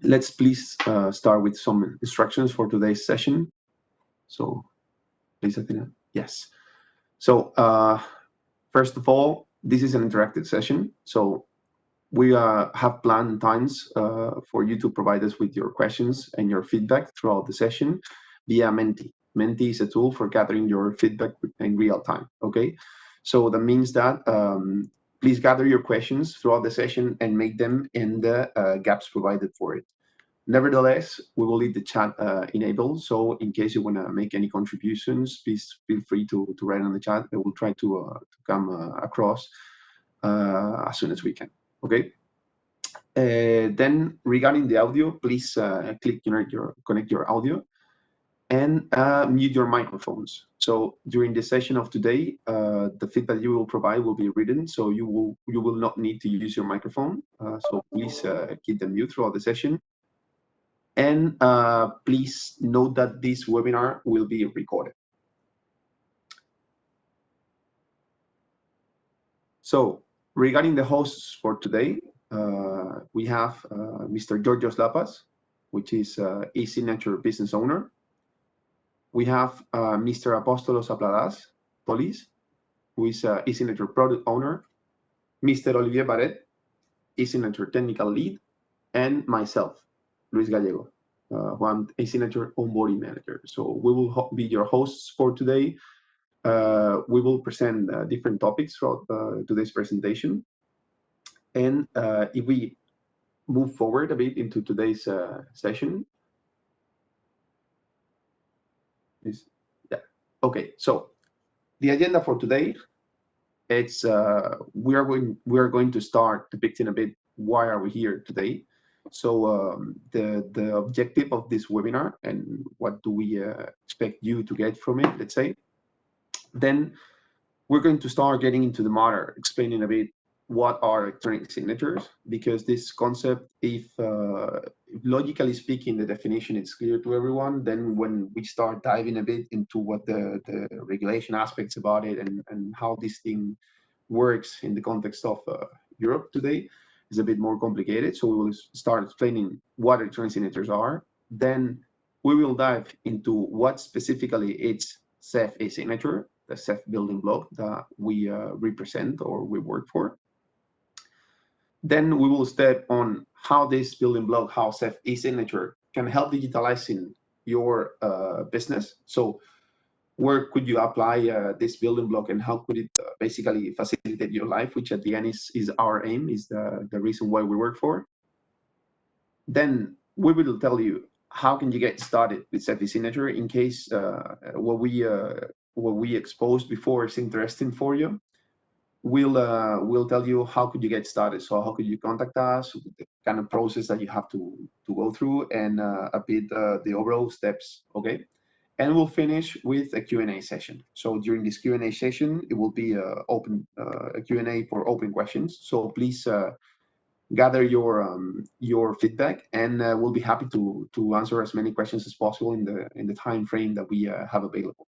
let's please start with some instructions for today's session. So please, Athena. Yes. So first of all, this is an interactive session. So we have planned times for you to provide us with your questions and your feedback throughout the session via Menti. Menti is a tool for gathering your feedback in real time, okay? So that means that please gather your questions throughout the session and make them in the gaps provided for it. Nevertheless, we will leave the chat enabled. So in case you want to make any contributions, please feel free to write on the chat. I will try to come across as soon as we can. Okay. Then regarding the audio, please connect your audio and mute your microphones. So during the session of today, the feedback you will provide will be written, so you will not need to use your microphone. So please keep them mute throughout the session. And please note that this webinar will be recorded. So regarding the hosts for today, we have Mr. Georgios Lapas, which is eSignature business owner. We have Mr. Apostolos Apladas Polis, who is eSignature product owner, Mr. Olivier Barret, eSignature technical lead, and myself, Luis Gallego, who I'm eSignature onboarding manager. So we will be your hosts for today. We will present different topics throughout today's presentation. And if we move forward a bit into today's session, okay. So the agenda for today, it's we are going to start depicting a bit why are we here today. So the objective of this webinar and what do we expect you to get from it, let's say. Then we're going to start getting into the matter, explaining a bit what are electronic signatures, because this concept, if logically speaking, the definition is clear to everyone, then when we start diving a bit into what the regulation aspects about it and how this thing works in the context of Europe today is a bit more complicated. So we will start explaining what electronic signatures are. Then we will dive into what specifically it's CEF eSignature, the CEF building block that we represent or we work for. Then we will step on how this building block, how CEF eSignature can help digitalizing your business. So where could you apply this building block and how could it basically facilitate your life, which at the end is our aim, is the reason why we work for. Then we will tell you how can you get started with CEF eSignature in case what we exposed before is interesting for you. We'll tell you how could you get started. So how could you contact us, the kind of process that you have to go through, and a bit the overall steps, okay? And we'll finish with a Q&A session. So during this Q&A session, it will be a Q&A for open questions. So please gather your feedback, and we'll be happy to answer as many questions as possible in the time frame that we have available.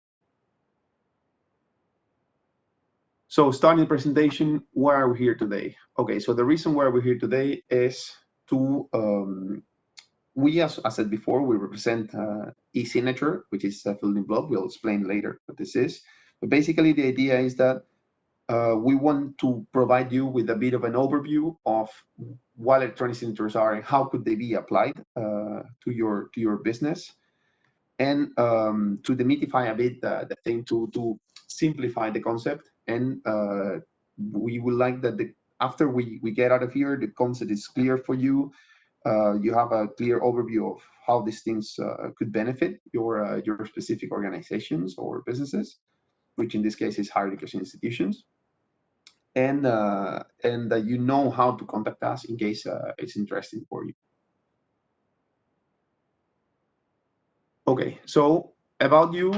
So starting the presentation, why are we here today? Okay, so the reason why we're here today is to, we, as I said before, we represent eSignature, which is a building block. We'll explain later what this is. But basically, the idea is that we want to provide you with a bit of an overview of what electronic signatures are and how could they be applied to your business, and to demystify a bit the thing, to simplify the concept. And we would like that after we get out of here, the concept is clear for you. You have a clear overview of how these things could benefit your specific organizations or businesses, which in this case is higher education institutions, and that you know how to contact us in case it's interesting for you. Okay, so about you,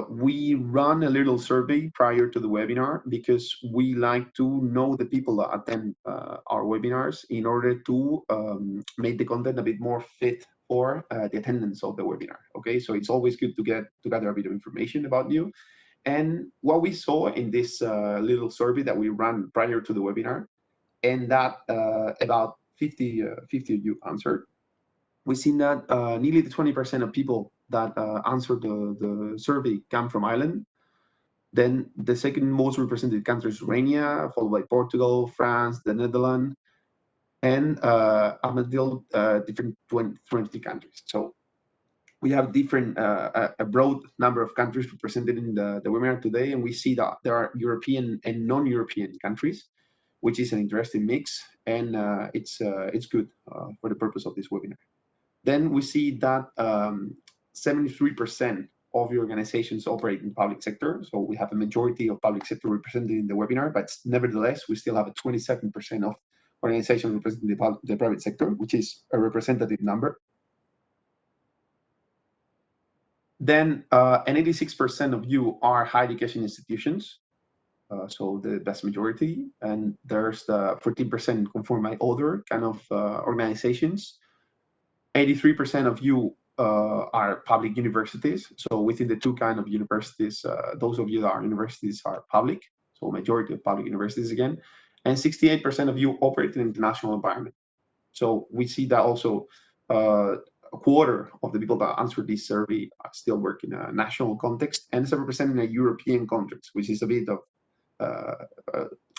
we run a little survey prior to the webinar because we like to know the people that attend our webinars in order to make the content a bit more fit for the attendance of the webinar. Okay, so it's always good to gather a bit of information about you. And what we saw in this little survey that we ran prior to the webinar, and that about 50 of you answered. We've seen that nearly the 20% of people that answered the survey come from Ireland. Then the second most represented country is Romania, followed by Portugal, France, the Netherlands, and until different 20 countries. So we have different, a broad number of countries represented in the webinar today, and we see that there are European and non-European countries, which is an interesting mix, and it's good for the purpose of this webinar. Then we see that 73% of the organizations operate in the public sector. So we have a majority of public sector represented in the webinar, but nevertheless, we still have a 27% of organizations representing the private sector, which is a representative number. Then an 86% of you are higher education institutions, so the vast majority, and there's the 14% conform by other kind of organizations. 83% of you are public universities. So within the two kind of universities, those of you that are universities are public, so majority of public universities again, and 68% of you operate in an international environment. So we see that also a quarter of the people that answered this survey still work in a national context, and 7% in a European context, which is a bit of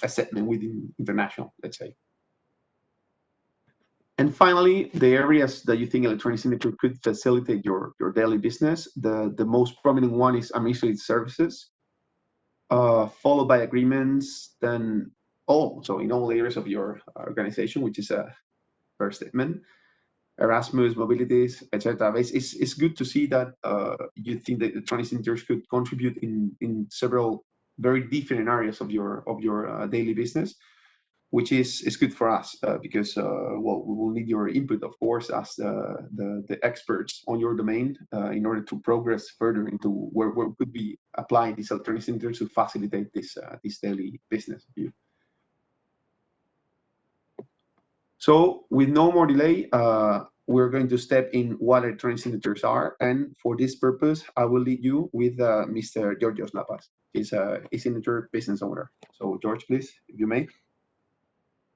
a segment within international, let's say. And finally, the areas that you think electronic signature could facilitate your daily business. The most prominent one is administrative services, followed by agreements, then so in all areas of your organization, which is a first statement, Erasmus, mobilities, etc. It's good to see that you think that electronic signatures could contribute in several very different areas of your daily business, which is good for us because well, we will need your input, of course, as the experts on your domain in order to progress further into where could be applied these electronic signatures to facilitate this daily business of you. So with no more delay, we're going to step in what electronic signatures are, and for this purpose, I will lead you with Mr. Georgios Lapas. He's a eSignature business owner. So George, please, if you may.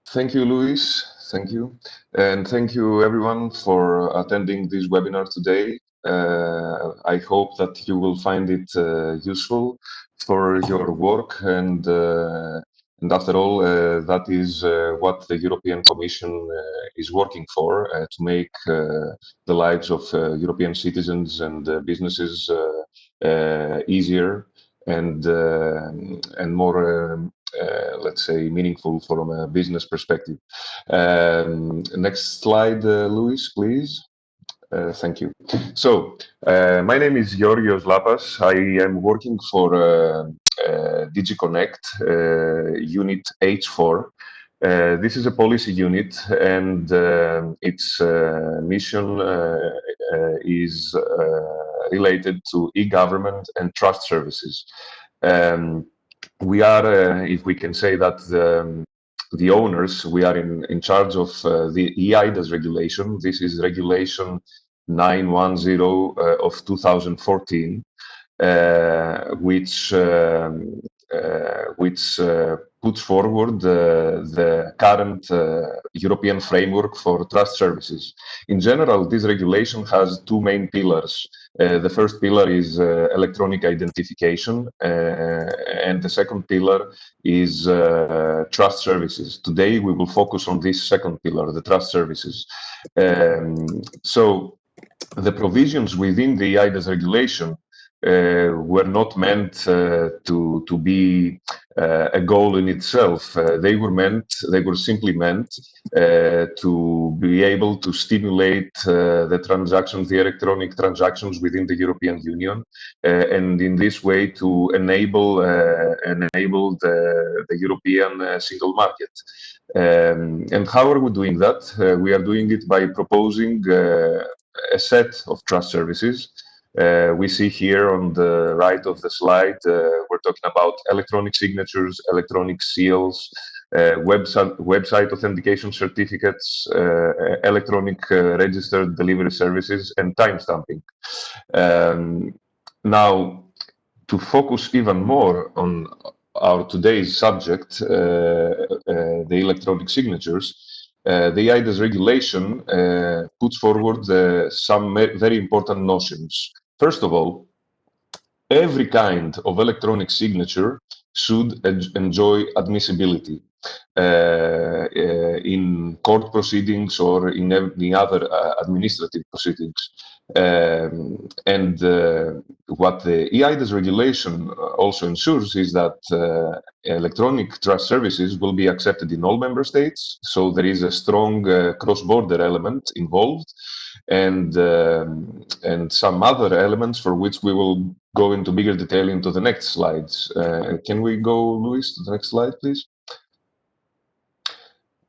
Thank you, Luis. Thank you. And thank you, everyone, for attending this webinar today. I hope that you will find it useful for your work. And after all, that is what the European Commission is working for, to make the lives of European citizens and businesses easier and more let's say, meaningful from a business perspective. Next slide, Luis, please. Thank you. So, my name is Georgios Lapas. I am working for DigiConnect, Unit H4. This is a policy unit, and its mission is related to e-government and trust services. We are, if we can say that, the owners, we are in charge of the HEIs regulation. This is regulation 910 of 2014, which puts forward the current European framework for trust services. In general, this regulation has two main pillars. The first pillar is electronic identification, and the second pillar is trust services. Today, we will focus on this second pillar, the trust services. So, the provisions within the HEIs regulation were not meant to be a goal in itself. They were simply meant to be able to stimulate the transactions, the electronic transactions within the European Union, and in this way to enable the European single market. And how are we doing that? We are doing it by proposing a set of trust services. We see here on the right of the slide, we're talking about electronic signatures, electronic seals, website authentication certificates, electronic registered delivery services, and timestamping. Now, to focus even more on our today's subject, the electronic signatures, the eIDAS regulation puts forward some very important notions. First of all, every kind of electronic signature should enjoy admissibility in court proceedings or in the other administrative proceedings. And what the eIDAS regulation also ensures is that electronic trust services will be accepted in all member states. So there is a strong cross-border element involved, and some other elements for which we will go into bigger detail into the next slides. Can we go, Luis, to the next slide, please?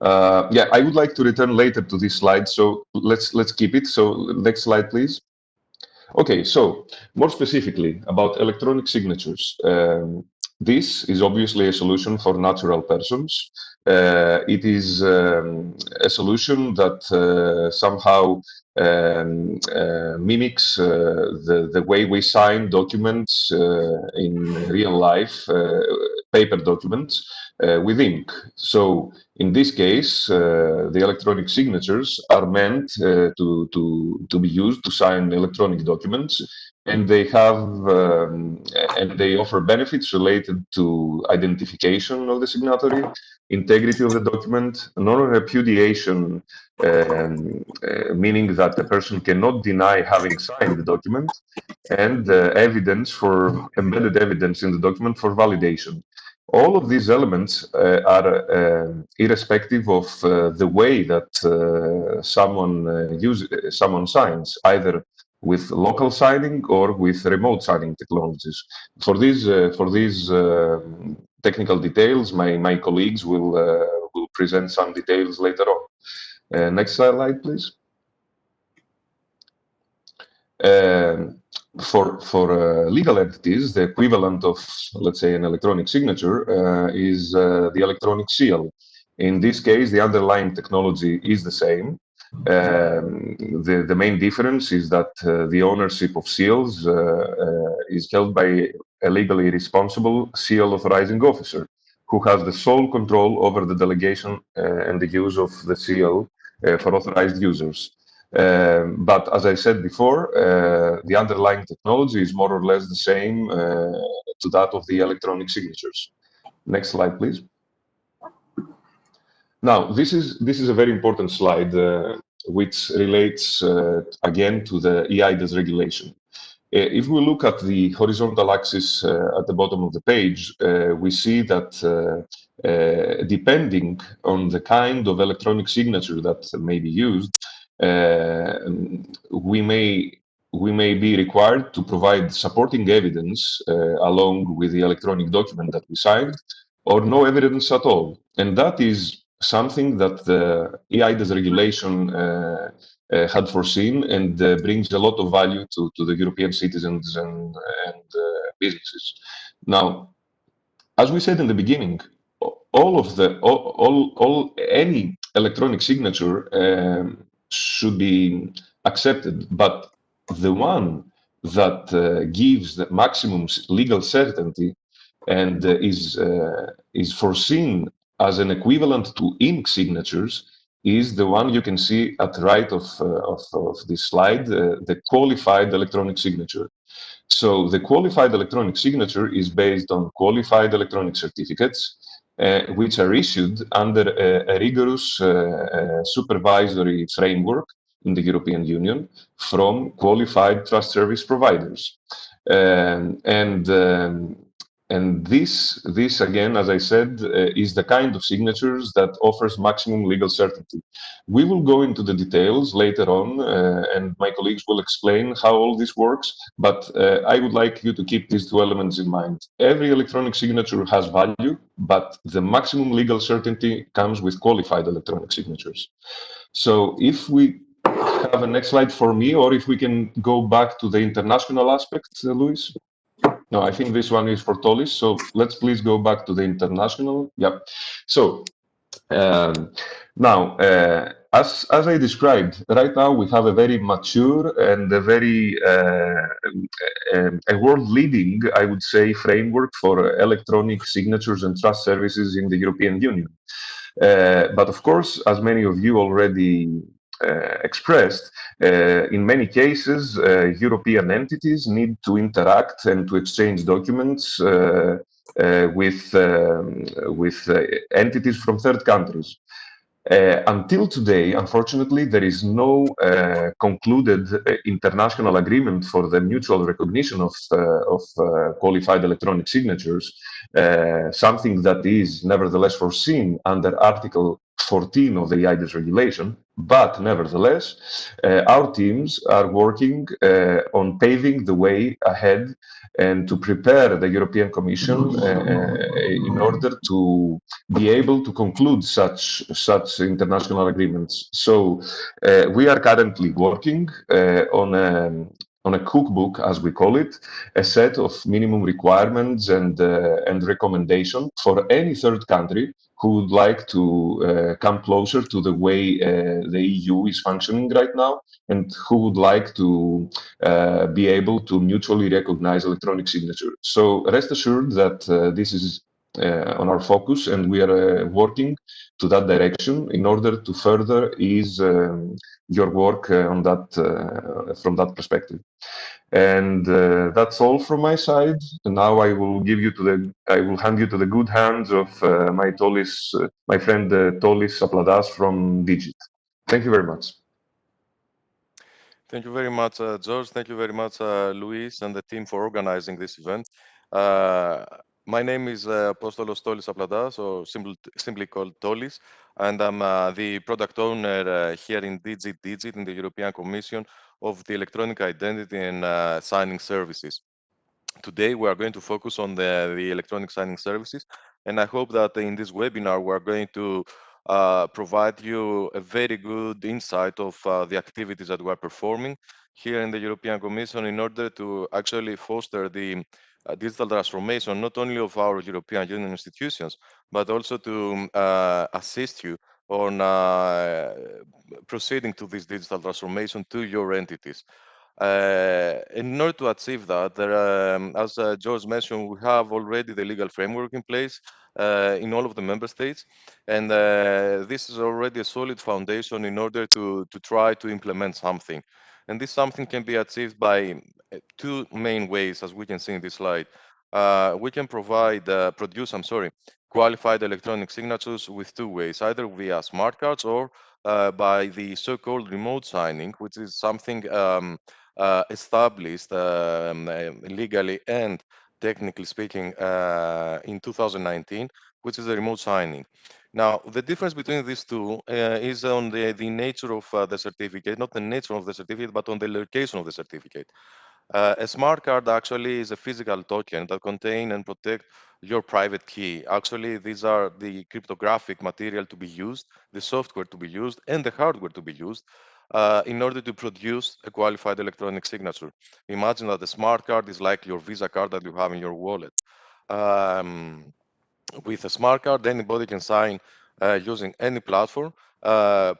Yeah, I would like to return later to this slide, so let's keep it. So next slide, please. Okay, so more specifically about electronic signatures. This is obviously a solution for natural persons. It is a solution that somehow mimics the way we sign documents in real life, paper documents, with ink. So in this case, the electronic signatures are meant to be used to sign electronic documents, and they have and they offer benefits related to identification of the signatory, integrity of the document, non-repudiation, meaning that the person cannot deny having signed the document, and evidence for embedded evidence in the document for validation. All of these elements are irrespective of the way that someone signs, either with local signing or with remote signing technologies. For these technical details, my colleagues will present some details later on. Next slide, please. For legal entities, the equivalent of, let's say, an electronic signature is the electronic seal. In this case, the underlying technology is the same. The main difference is that the ownership of seals is held by a legally responsible seal authorizing officer, who has the sole control over the delegation and the use of the seal for authorized users. But as I said before, the underlying technology is more or less the same to that of the electronic signatures. Next slide, please. Now, this is a very important slide, which relates again to the eIDAS regulation. If we look at the horizontal axis at the bottom of the page, we see that depending on the kind of electronic signature that may be used, we may be required to provide supporting evidence along with the electronic document that we signed, or no evidence at all. And that is something that the eIDAS regulation had foreseen, and brings a lot of value to the European citizens and businesses. Now, as we said in the beginning, any electronic signature should be accepted, but the one that gives the maximum legal certainty and is foreseen as an equivalent to ink signatures is the one you can see at the right of this slide, the qualified electronic signature. So the qualified electronic signature is based on qualified electronic certificates, which are issued under a rigorous supervisory framework in the European Union from qualified trust service providers. And this again, as I said, is the kind of signatures that offers maximum legal certainty. We will go into the details later on, and my colleagues will explain how all this works, but I would like you to keep these two elements in mind. Every electronic signature has value, but the maximum legal certainty comes with qualified electronic signatures. So if we have a next slide for me, or if we can go back to the international aspect, Luis. No, I think this one is for Tolis. So let's please go back to the international. Yep. So now, as I described, right now we have a very mature and a very a world-leading, I would say, framework for electronic signatures and trust services in the European Union. But of course, as many of you already expressed, in many cases, European entities need to interact and to exchange documents with entities from third countries. Until today, unfortunately, there is no concluded international agreement for the mutual recognition of qualified electronic signatures, something that is nevertheless foreseen under Article 14 of the EIDAS regulation. But nevertheless, our teams are working on paving the way ahead and to prepare the European Commission in order to be able to conclude such international agreements. So we are currently working on a cookbook, as we call it, a set of minimum requirements and recommendation for any third country who would like to come closer to the way the EU is functioning right now, and who would like to be able to mutually recognize electronic signature. So rest assured that this is on our focus, and we are working to that direction in order to further ease your work on that from that perspective. And that's all from my side. Now I will hand you to the good hands of my friend Tolis Apladas from Digit. Thank you very much. Thank you very much, George. Thank you very much, Luis, and the team for organizing this event. Uh, my name is Apostolos Tolis Apladas, or simply called Tolis, and I'm the product owner here in Digit in the European Commission of the electronic identity and signing services. Today, we are going to focus on the electronic signing services, and I hope that in this webinar, we are going to provide you a very good insight of the activities that we are performing here in the European Commission in order to actually foster the digital transformation, not only of our European Union institutions, but also to assist you on proceeding to this digital transformation to your entities. In order to achieve that, as George mentioned, we have already the legal framework in place in all of the member states, and this is already a solid foundation in order to try to implement something. And this something can be achieved by two main ways, as we can see in this slide. We can qualified electronic signatures with two ways, either via smart cards or by the so-called remote signing, which is something established legally and technically speaking in 2019, which is the remote signing. Now, the difference between these two is on the nature of the certificate, not the nature of the certificate, but on the location of the certificate. A smart card actually is a physical token that contain and protect your private key. Actually, these are the cryptographic material to be used, the software to be used, and the hardware to be used in order to produce a qualified electronic signature. Imagine that the smart card is like your Visa card that you have in your wallet. Um, with a smart card, anybody can sign using any platform,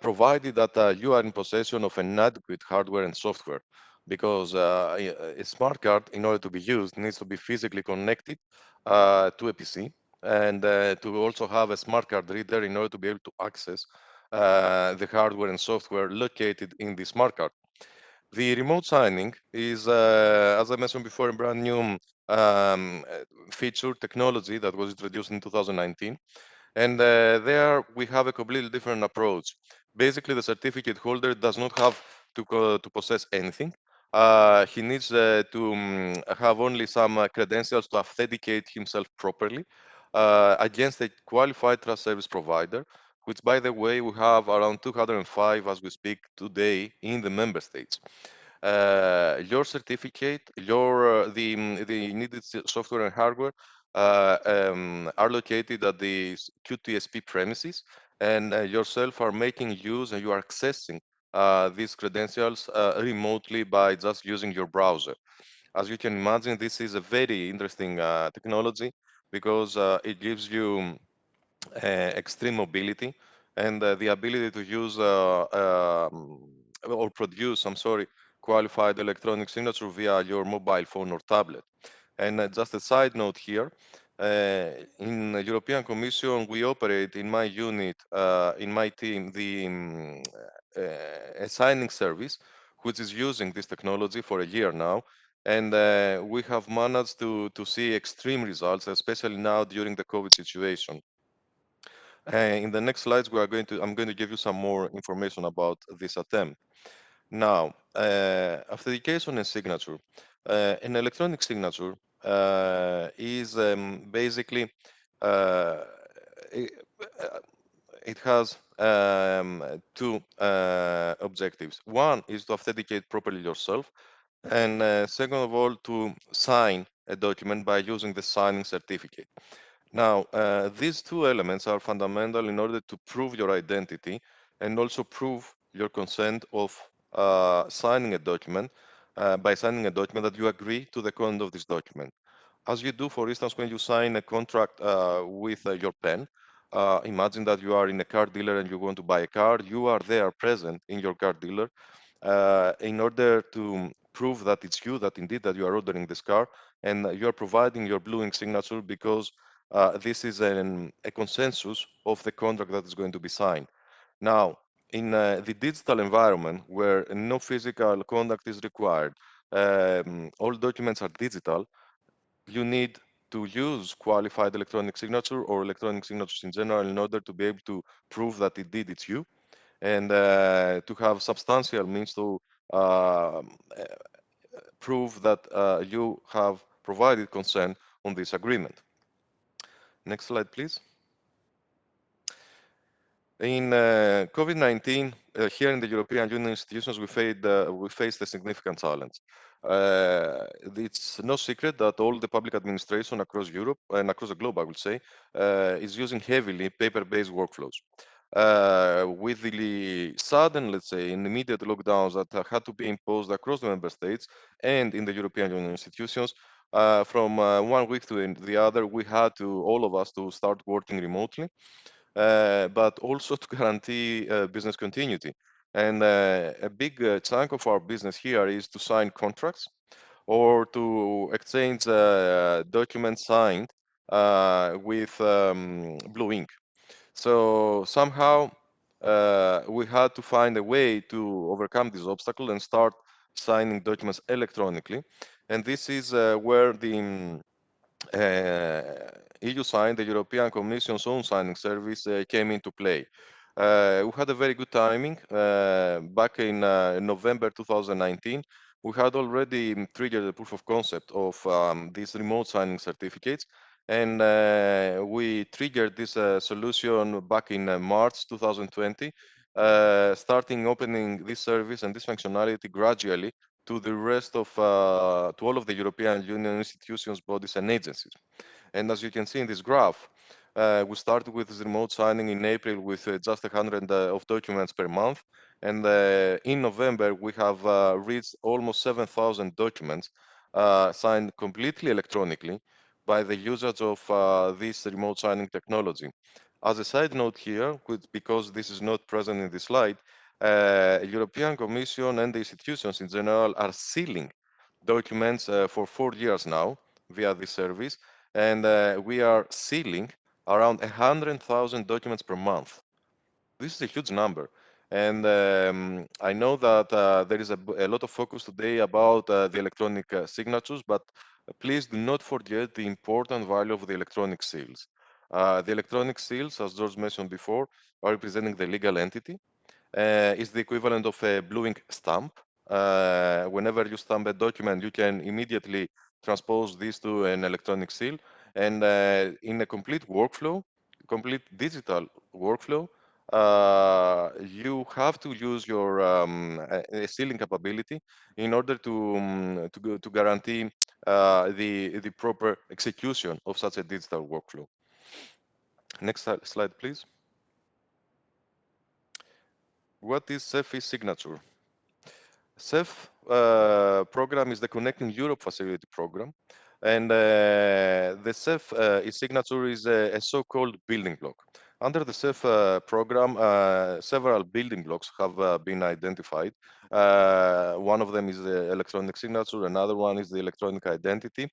provided that you are in possession of an adequate hardware and software. Because a smart card, in order to be used, needs to be physically connected to a PC, and to also have a smart card reader in order to be able to access the hardware and software located in the smart card. The remote signing is, as I mentioned before, a brand new feature technology that was introduced in 2019. And there we have a completely different approach. Basically, the certificate holder does not have to possess anything. He needs to have only some credentials to authenticate himself properly against a qualified trust service provider, which, by the way, we have around 205 as we speak today in the member states. Your certificate, the needed software and hardware are located at the QTSP premises, and yourself are making use and you are accessing these credentials remotely by just using your browser. As you can imagine, this is a very interesting technology because it gives you extreme mobility and the ability to use or produce, I'm sorry, qualified electronic signature via your mobile phone or tablet. And just a side note here, in the European Commission, we operate in my unit, in my team, the signing service, which is using this technology for a year now. And we have managed to see extreme results, especially now during the COVID situation. In the next slides, I'm going to give you some more information about this attempt. Now, authentication and signature. An electronic signature is basically uh, it, it has two objectives. One is to authenticate properly yourself, and second of all, to sign a document by using the signing certificate. Now, these two elements are fundamental in order to prove your identity and also prove your consent of signing a document by signing a document that you agree to the content of this document. As you do, for instance, when you sign a contract with your pen, imagine that you are in a car dealer and you want to buy a car, you are there present in your car dealer in order to prove that it's you, that indeed that you are ordering this car, and you are providing your blue ink signature because this is a consensus of the contract that is going to be signed. Now, in the digital environment where no physical contact is required, all documents are digital, you need to use qualified electronic signature or electronic signatures in general in order to be able to prove that indeed it's you, and to have substantial means to uh, prove that you have provided consent on this agreement. Next slide, please. In COVID-19, here in the European Union institutions, we faced a significant challenge. It's no secret that all the public administration across Europe and across the globe, I would say, is using heavily paper-based workflows. With the sudden, let's say, and immediate lockdowns that had to be imposed across the member states and in the European Union institutions, from one week to the other, we had to, all of us, to start working remotely, but also to guarantee business continuity. And a big chunk of our business here is to sign contracts or to exchange documents signed with blue ink. So somehow we had to find a way to overcome this obstacle and start signing documents electronically. And this is where the EU signed, the European Commission's own signing service came into play. We had a very good timing. Back in November 2019, we had already triggered the proof of concept of these remote signing certificates, and we triggered this solution back in March 2020, starting opening this service and this functionality gradually to the rest of to all of the European Union institutions, bodies, and agencies. And as you can see in this graph, we started with this remote signing in April with just 100 of documents per month. And in November, we have reached almost 7,000 documents signed completely electronically by the usage of this remote signing technology. As a side note here, because this is not present in the slide, European Commission and the institutions in general are sealing documents for 4 years now via this service, and we are sealing around 100,000 documents per month. This is a huge number. And I know that there is a lot of focus today about the electronic signatures, but please do not forget the important value of the electronic seals. The electronic seals, as George mentioned before, are representing the legal entity, is the equivalent of a blue ink stamp. Whenever you stamp a document, you can immediately transpose this to an electronic seal. And in a complete workflow, complete digital workflow, you have to use your sealing capability in order to guarantee the proper execution of such a digital workflow. Next slide, please. What is CEF eSignature? CEF program is the Connecting Europe Facility program, and the CEF eSignature is a so-called building block. Under the CEF program, several building blocks have been identified. One of them is the electronic signature, another one is the electronic identity,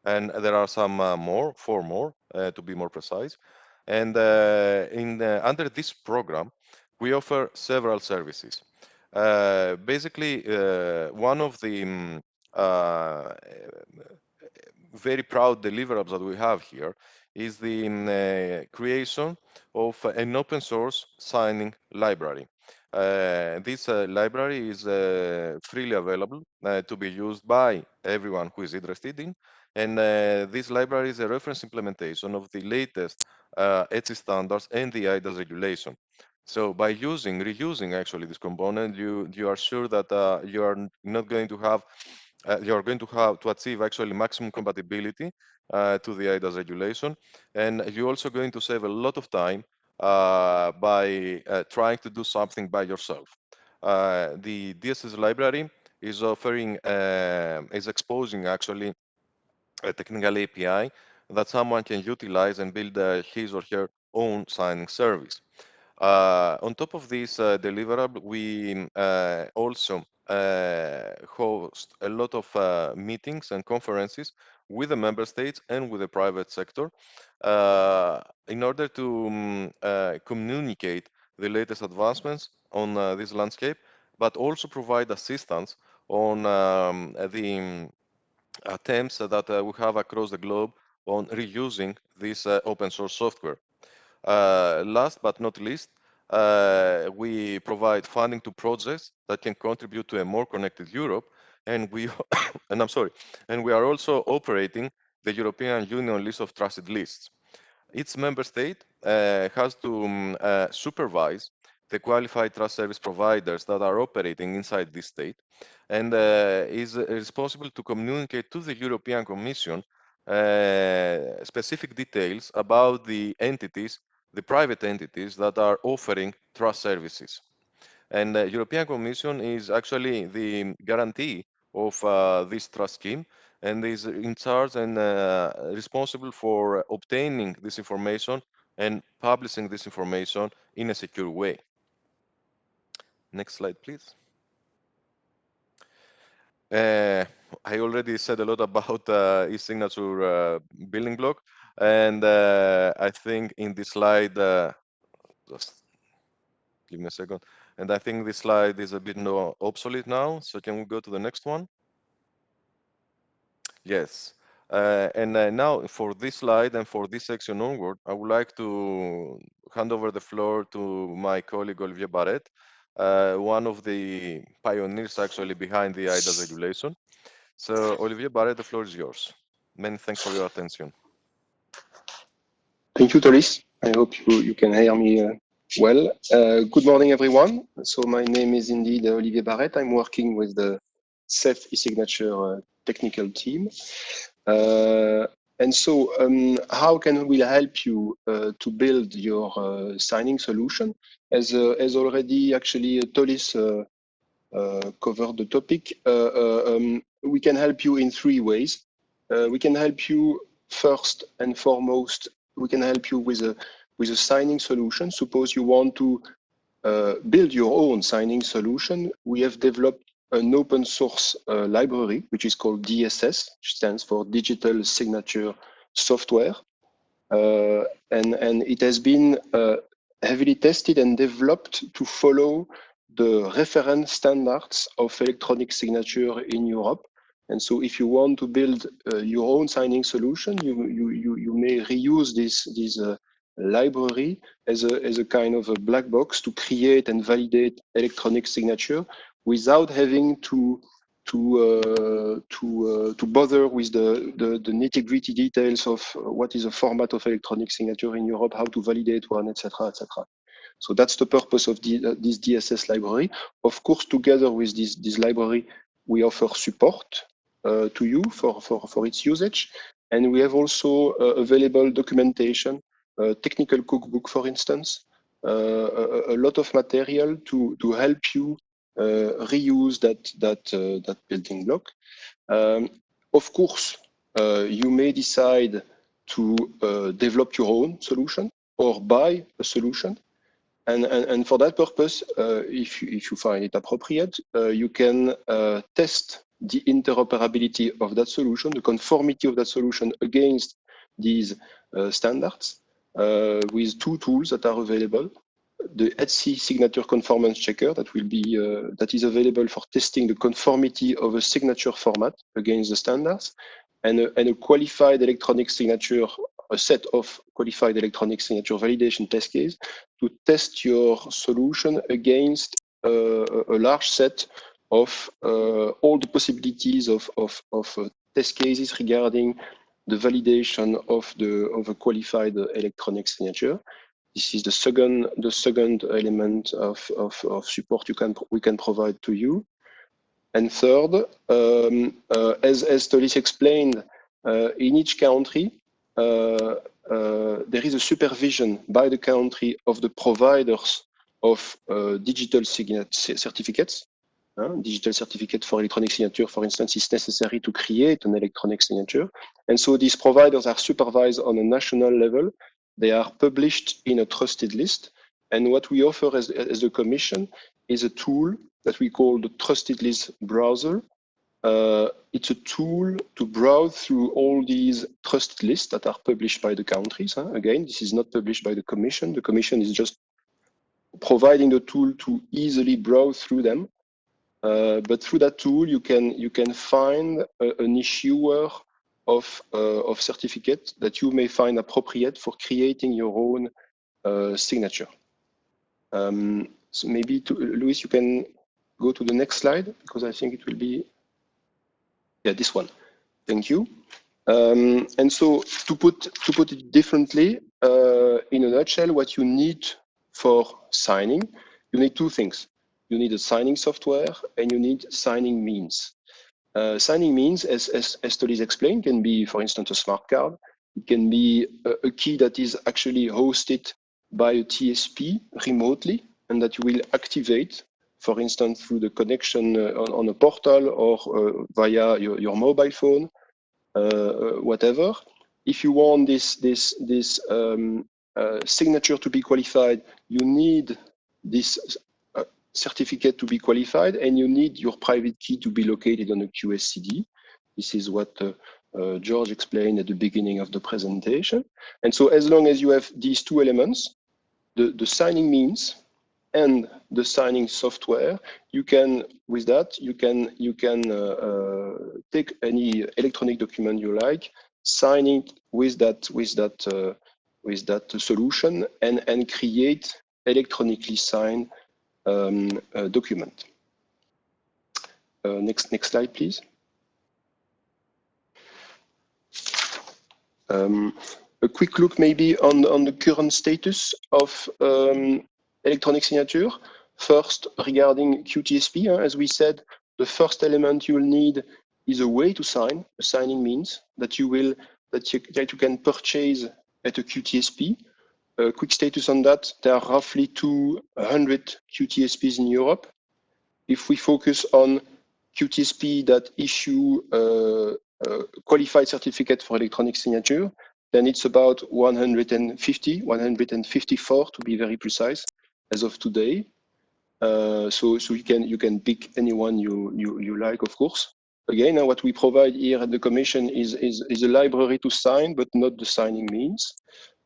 and there are some more, 4 more to be more precise. And under this program, we offer several services. Basically, one of the very proud deliverables that we have here is the creation of an open source signing library. This library is freely available to be used by everyone who is interested in, and this library is a reference implementation of the latest HEIs standards and the eIDAS regulation. So by reusing actually this component, you are sure that you are not going to have you're going to achieve actually maximum compatibility to the eIDAS regulation, and you're also going to save a lot of time by trying to do something by yourself. The DSS library is is exposing actually a technical API that someone can utilize and build his or her own signing service. On top of this deliverable, we also host a lot of meetings and conferences with the member states and with the private sector in order to communicate the latest advancements on this landscape, but also provide assistance on the attempts that we have across the globe on reusing this open source software. Last but not least, we provide funding to projects that can contribute to a more connected Europe, and we and I'm sorry, and we are also operating the European Union list of trusted lists. Each member state has to supervise the qualified trust service providers that are operating inside this state, and is responsible to communicate to the European Commission specific details about the entities, the private entities that are offering trust services. And the European Commission is actually the guarantee of this trust scheme and is in charge and responsible for obtaining this information and publishing this information in a secure way. Next slide, please. I already said a lot about eSignature building block, and I think in this slide, just give me a second. And I think this slide is a bit more obsolete now. So can we go to the next one? Yes. And now for this slide and for this section onward, I would like to hand over the floor to my colleague Olivier Barrett, one of the pioneers actually behind the eIDAS regulation. So Olivier Barrett, the floor is yours. Many thanks for your attention. Thank you, Tolis. I hope you can hear me well. Good morning, everyone. So my name is indeed Olivier Barrett. I'm working with the CEF eSignature technical team. And so how can we help you to build your signing solution? As already actually Tolis covered the topic, we can help you in 3 ways. We can help you first and foremost. We can help you with a signing solution. Suppose you want to build your own signing solution. We have developed an open source library, which is called DSS, which stands for Digital Signature Software. And it has been heavily tested and developed to follow the reference standards of electronic signature in Europe. And so if you want to build your own signing solution, you may reuse this library as a kind of a black box to create and validate electronic signature without having to bother with the nitty-gritty details of what is a format of electronic signature in Europe, how to validate one, etc., etc. So that's the purpose of this DSS library. Of course, together with this library, we offer support to you for its usage. And we have also available documentation, technical cookbook, for instance, a lot of material to help you reuse that building block. Of course, you may decide to develop your own solution. or buy a solution. And for that purpose, if you find it appropriate, you can test the interoperability of that solution, the conformity of that solution against these standards with two tools that are available. The eSignature conformance checker that is available for testing the conformity of a signature format against the standards, and a qualified electronic signature, a set of qualified electronic signature validation test case to test your solution against a large set of all the possibilities of test cases regarding the validation of a qualified electronic signature. This is the second element of support we can provide to you. And third, as Tolis explained, in each country, there is a supervision by the country of the providers of digital certificates. Digital certificate for electronic signature, for instance, is necessary to create an electronic signature. And so these providers are supervised on a national level. They are published in a trusted list. And what we offer as the Commission is a tool that we call the Trusted List Browser. It's a tool to browse through all these trusted lists that are published by the countries. Again, this is not published by the Commission. The Commission is just providing the tool to easily browse through them. But through that tool, you can find an issuer of certificate that you may find appropriate for creating your own signature. So maybe, Luis, you can go to the next slide, because I think it will be, yeah, this one. Thank you. And so to put it differently, in a nutshell, what you need for signing, you need two things. You need a signing software and you need signing means. Signing means, as Tolis explained, can be, for instance, a smart card. It can be a key that is actually hosted by a TSP remotely and that you will activate, for instance, through the connection on a portal or via your mobile phone, whatever. If you want this signature to be qualified, you need this certificate to be qualified, and you need your private key to be located on a QSCD. This is what George explained at the beginning of the presentation. And so as long as you have these two elements, the signing means and the signing software, you can, with that, you can take any electronic document you like, sign it with that solution, and create electronically signed document. Next slide, please. A quick look maybe on the current status of electronic signature. First, regarding QTSP, as we said, the first element you'll need is a way to sign, a signing means that you can purchase at a QTSP. A quick status on that, there are roughly 200 QTSPs in Europe. If we focus on QTSP that issue qualified certificate for electronic signature, then it's about 154 to be very precise, as of today. So you can pick anyone you like, of course. Again, what we provide here at the Commission is a library to sign, but not the signing means.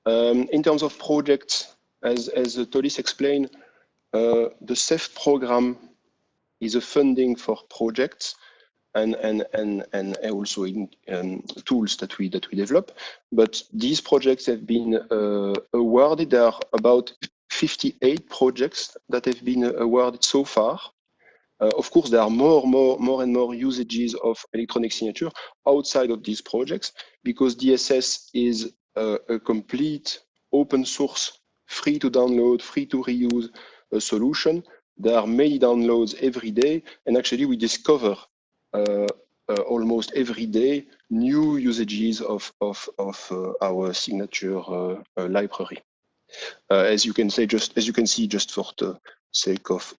In terms of projects, as Tolis explained, the CEF program is a funding for projects and also in tools that we develop. But these projects have been awarded. There are about 58 projects that have been awarded so far. Of course, there are more and more usages of electronic signature outside of these projects, because DSS is a complete open source, free to download, free to reuse solution. There are many downloads every day, and actually we discover almost every day new usages of our signature library. As you can see, just for the sake of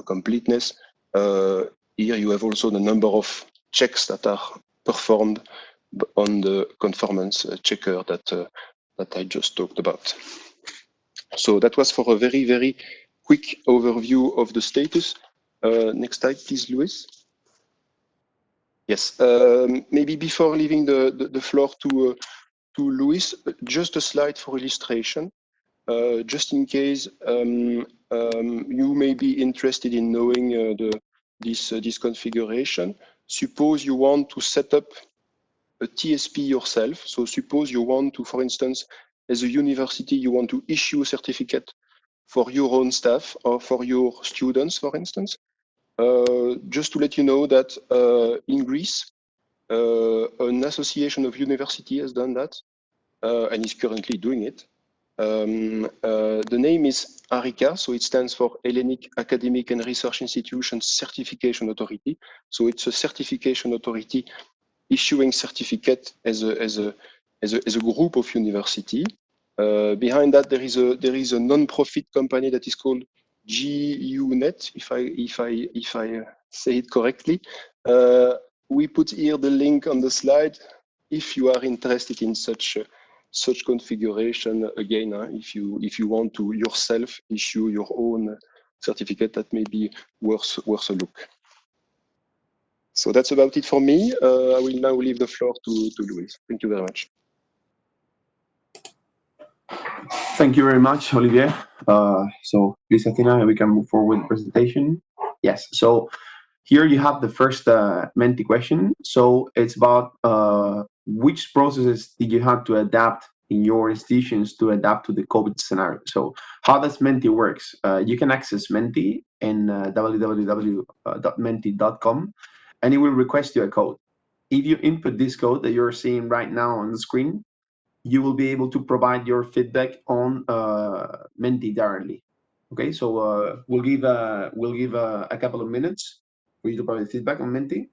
completeness, here you have also the number of checks that are performed on the conformance checker that I just talked about. So that was for a very, very quick overview of the status. Next slide, please, Louis. Yes, maybe before leaving the floor to Louis, just a slide for illustration, just in case you may be interested in knowing this configuration. Suppose you want to set up a TSP yourself. So suppose you want to, for instance, as a university, you want to issue a certificate for your own staff or for your students, for instance. Just to let you know that in Greece, an association of university has done that and is currently doing it. The name is ARICA, so it stands for Hellenic Academic and Research Institutions Certification Authority. So it's a certification authority issuing certificate as a group of university. Behind that, there is a non-profit company that is called GUNet, if I say it correctly. We put here the link on the slide if you are interested in such configuration. Again, if you want to yourself issue your own certificate, that may be worth a look. So that's about it for me. I will now leave the floor to Louis. Thank you very much. Thank you very much, Olivier. So please, Athena, we can move forward with the presentation. Yes, so here you have the first Menti question. So it's about which processes did you have to adapt in your institutions to adapt to the COVID scenario. So how does Menti works? You can access Menti in www.menti.com, and it will request you a code. If you input this code that you're seeing right now on the screen, you will be able to provide your feedback on Menti directly. Okay, so we'll give a couple of minutes for you to provide feedback on Menti.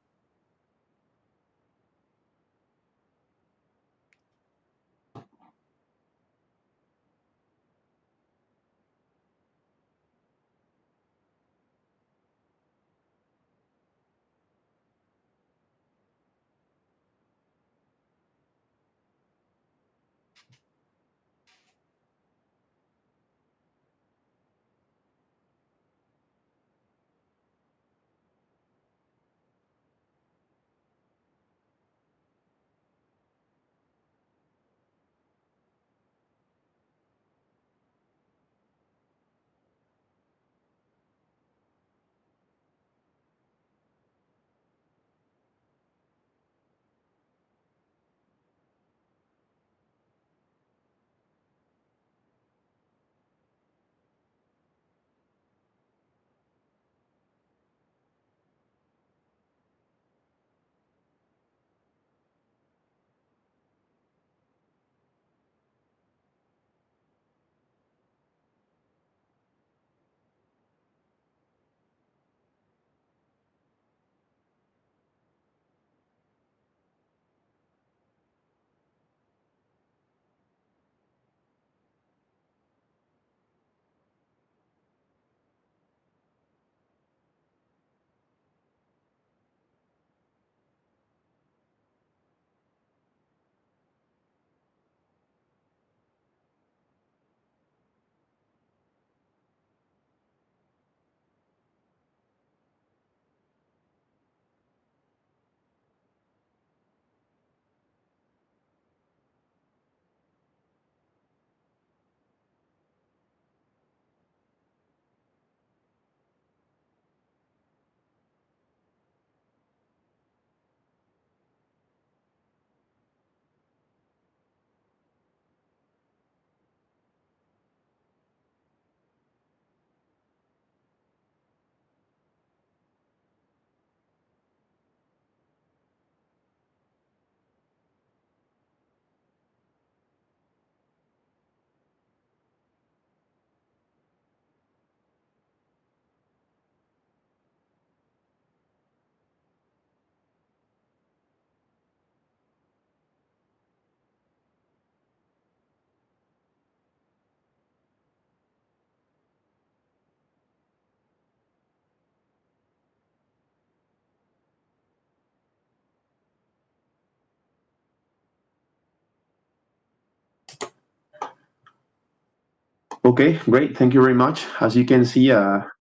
Okay, great. Thank you very much. As you can see,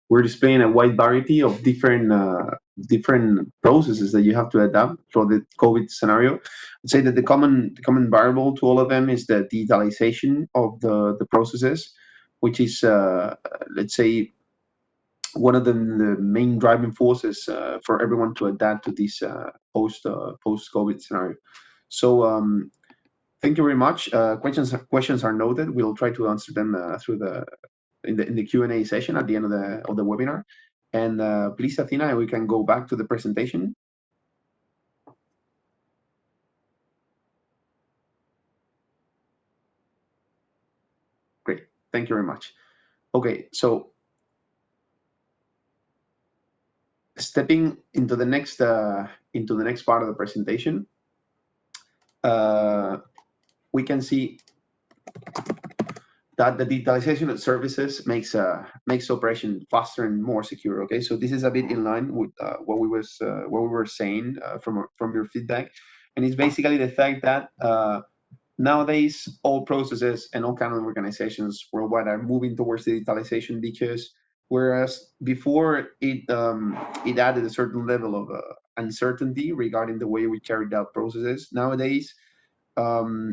we're displaying a wide variety of different processes that you have to adapt for the COVID scenario. I'd say that the common variable to all of them is the digitalization of the processes, which is let's say one of the main driving forces for everyone to adapt to this post COVID scenario. So thank you very much. Questions are noted. We'll try to answer them through the Q&A session at the end of the webinar. And please, Athena, we can go back to the presentation. Great. Thank you very much. Okay, so stepping into the next part of the presentation, we can see that the digitalization of services makes operation faster and more secure. Okay, so this is a bit in line with what we were saying from your feedback, and it's basically the fact that nowadays all processes and all kind of organizations worldwide are moving towards digitalization, because whereas before it added a certain level of uncertainty regarding the way we carried out processes, nowadays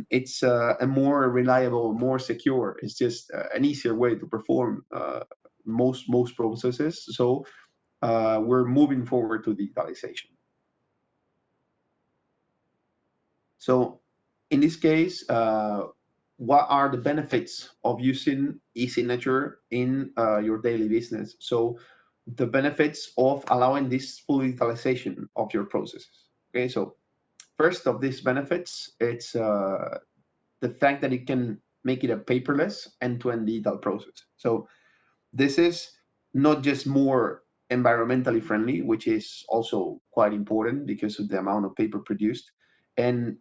it's a more reliable, more secure. It's just an easier way to perform most processes. So we're moving forward to digitalization. So in this case, what are the benefits of using eSignature in your daily business? So the benefits of allowing this full digitalization of your processes. Okay, so first of these benefits, it's the fact that it can make it a paperless end-to-end digital process. So this is not just more environmentally friendly, which is also quite important because of the amount of paper produced. And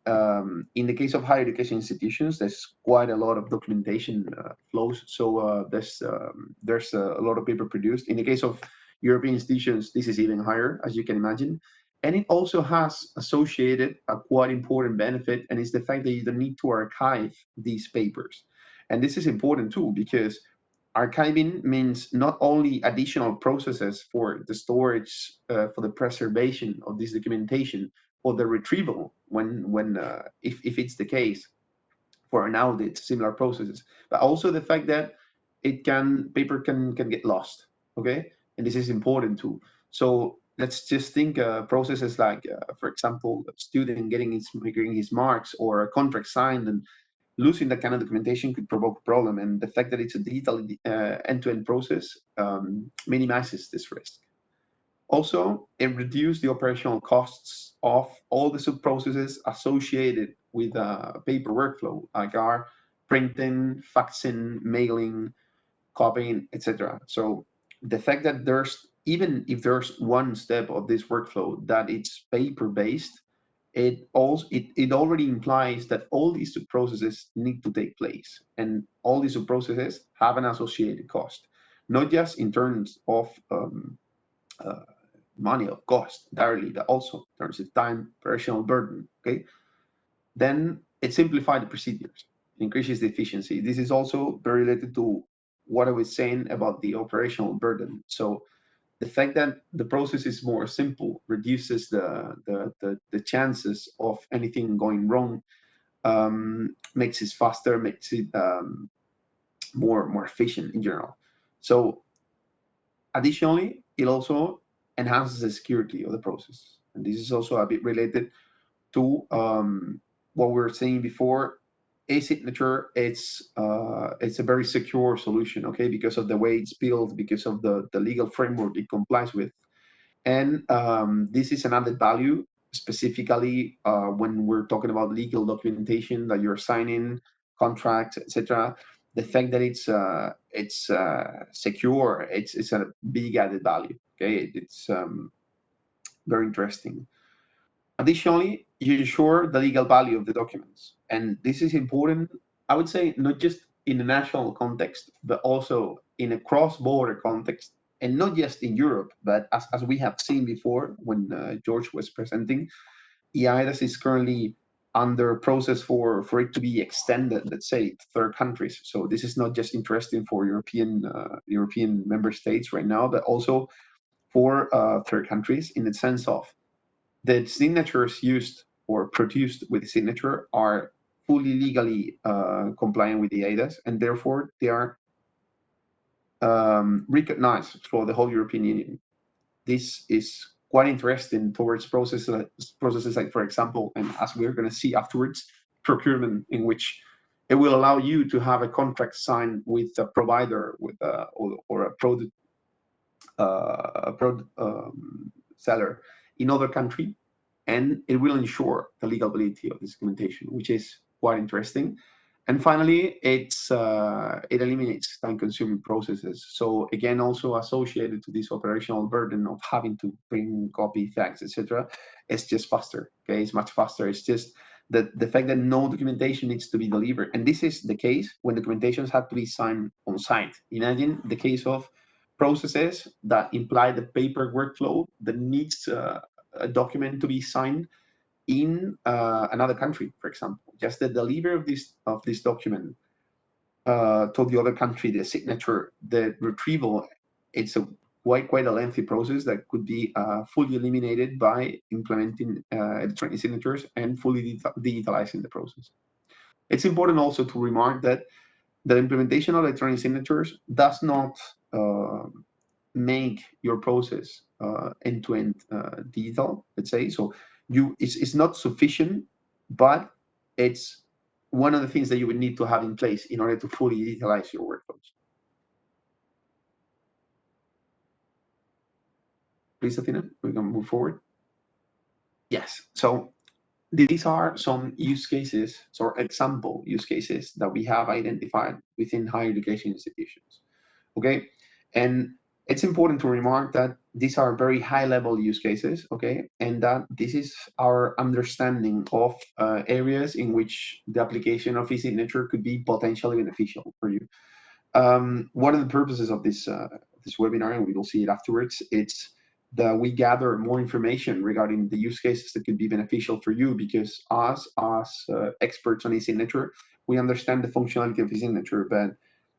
in the case of higher education institutions, there's quite a lot of documentation flows. So there's a lot of paper produced. In the case of European institutions, this is even higher, as you can imagine. And it also has associated a quite important benefit, and it's the fact that you don't need to archive these papers. And this is important too, because archiving means not only additional processes for the storage, for the preservation of this documentation, or the retrieval if it's the case for an audit, similar processes, but also the fact that paper can get lost. Okay, and this is important too. So let's just think processes like, for example, a student getting his marks, or a contract signed, and losing that kind of documentation could provoke a problem. And the fact that it's a digital end-to-end process minimizes this risk. Also, it reduced the operational costs of all the sub-processes associated with paper workflow, like our printing, faxing, mailing, copying, etc. So the fact that even if there's one step of this workflow that it's paper-based, it already implies that all these processes need to take place, and all these processes have an associated cost, not just in terms of money of cost directly, but also in terms of time, operational burden. Okay, then it simplifies the procedures, increases the efficiency. This is also very related to what I was saying about the operational burden. So the fact that the process is more simple reduces the chances of anything going wrong, makes it faster, makes it more efficient in general. So additionally, it also enhances the security of the process. And this is also a bit related to what we were saying before. eSignature, it's a very secure solution, okay, because of the way it's built, because of the legal framework it complies with. And this is an added value, specifically when we're talking about legal documentation that you're signing, contracts, etc. The fact that it's secure, it's a big added value. Okay, it's very interesting. Additionally, you ensure the legal value of the documents, and this is important. I would say not just in a national context, but also in a cross-border context, and not just in Europe, but as we have seen before when George was presenting, EIDAS is currently under process for it to be extended, let's say, to third countries. So this is not just interesting for European member states right now, but also for third countries, in the sense of the signatures used or produced with the signature are fully legally compliant with the HEIs, and therefore they are recognized for the whole European Union. This is quite interesting towards processes like, for example, and as we're going to see afterwards, procurement, in which it will allow you to have a contract signed with a provider, with or a product seller in other country, and it will ensure the legal validity of this documentation, which is quite interesting. And finally, it eliminates time-consuming processes. So again, also associated to this operational burden of having to print, copy, fax, etc., it's just faster. Okay, it's much faster. It's just that the fact that no documentation needs to be delivered, and this is the case when documentations have to be signed on site. Imagine the case of processes that imply the paper workflow that needs a document to be signed in another country, for example. Just the delivery of this document to the other country, the signature, the retrieval, it's quite a lengthy process that could be fully eliminated by implementing electronic signatures and fully digitalizing the process. It's important also to remark that the implementation of electronic signatures does not make your process end-to-end digital, let's say. So it's not sufficient, but it's one of the things that you would need to have in place in order to fully digitalize your workflows. Please, Athena, we can move forward. Yes, so these are some use cases, or example use cases that we have identified within higher education institutions. Okay, and it's important to remark that these are very high-level use cases, okay, and that this is our understanding of areas in which the application of eSignature could be potentially beneficial for you. One of the purposes of this webinar, and we will see it afterwards, it's that we gather more information regarding the use cases that could be beneficial for you, because us as experts on eSignature, we understand the functionality of eSignature, but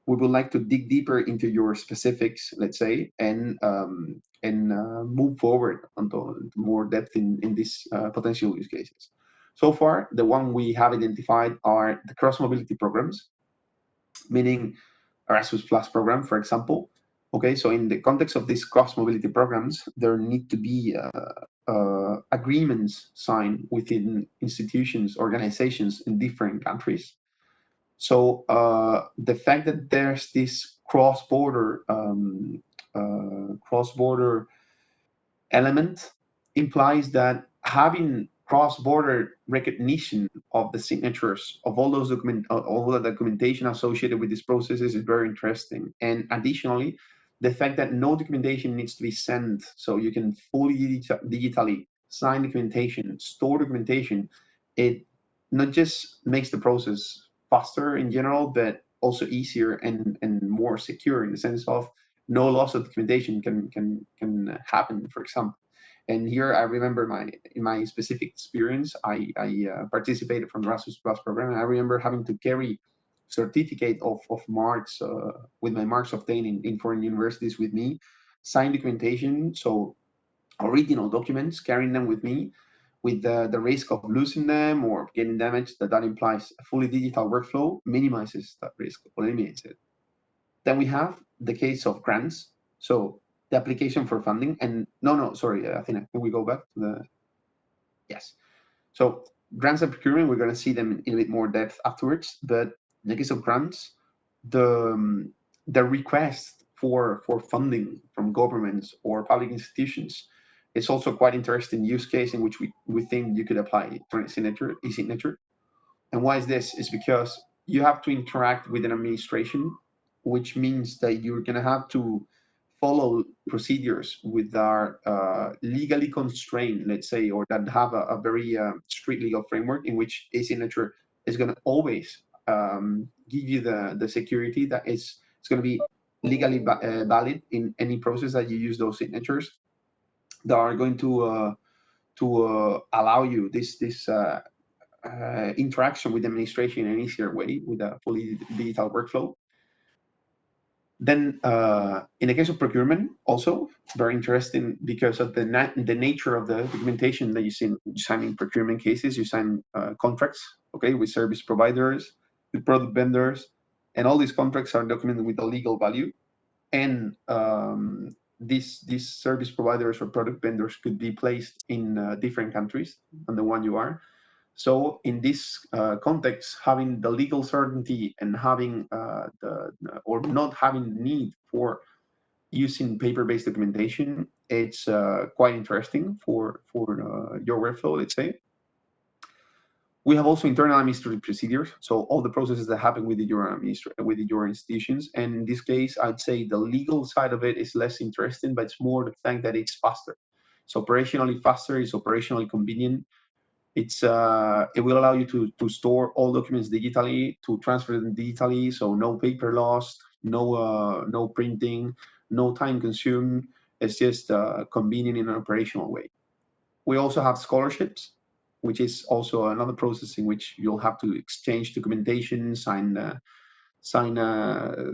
we would like to dig deeper into your specifics, let's say, and move forward into more depth in these potential use cases. So far, the one we have identified are the cross-mobility programs, meaning Erasmus Plus program, for example. Okay, so in the context of these cross-mobility programs, there need to be agreements signed within institutions, organizations in different countries. So the fact that there's this cross-border element implies that having cross-border recognition of the signatures of all those all the documentation associated with these processes is very interesting. And additionally, the fact that no documentation needs to be sent, so you can fully digitally sign documentation, store documentation, it not just makes the process faster in general, but also easier and more secure, in the sense of no loss of documentation can happen, for example. And here I remember in my specific experience, I participated from the Erasmus Plus program, and I remember having to carry certificate of marks with my marks obtained in foreign universities with me, signed documentation, so original documents, carrying them with me, with the risk of losing them or getting damaged. That implies a fully digital workflow minimizes that risk or eliminates it. Then we have the case of grants. So the application for funding, and sorry, Athena, can we go back to the, yes. So grants and procurement, we're going to see them in a bit more depth afterwards, but in the case of grants, the request for funding from governments or public institutions, it's also quite interesting use case in which we think you could apply eSignature. And why is this? Is because you have to interact with an administration, which means that you're going to have to follow procedures with our legally constrained, let's say, or that have a very strict legal framework, in which eSignature is going to always give you the security that it's going to be legally valid in any process that you use those signatures that are going to allow you this interaction with the administration in an easier way with a fully digital workflow. Then in the case of procurement, also very interesting because of the nature of the documentation that you sign in procurement cases. You sign contracts, okay, with service providers, with product vendors, and all these contracts are documented with a legal value. And these service providers or product vendors could be placed in different countries than the one you are. So in this context, having the legal certainty and having or not having need for using paper-based documentation, it's quite interesting for your workflow, let's say. We have also internal administrative procedures, so all the processes that happen within your institutions. And in this case, I'd say the legal side of it is less interesting, but it's more the fact that it's faster. It's operationally faster, it's operationally convenient. It will allow you to store all documents digitally, to transfer them digitally, so no paper lost, no printing, no time consumed. It's just convenient in an operational way. We also have scholarships, which is also another process in which you'll have to exchange documentation, sign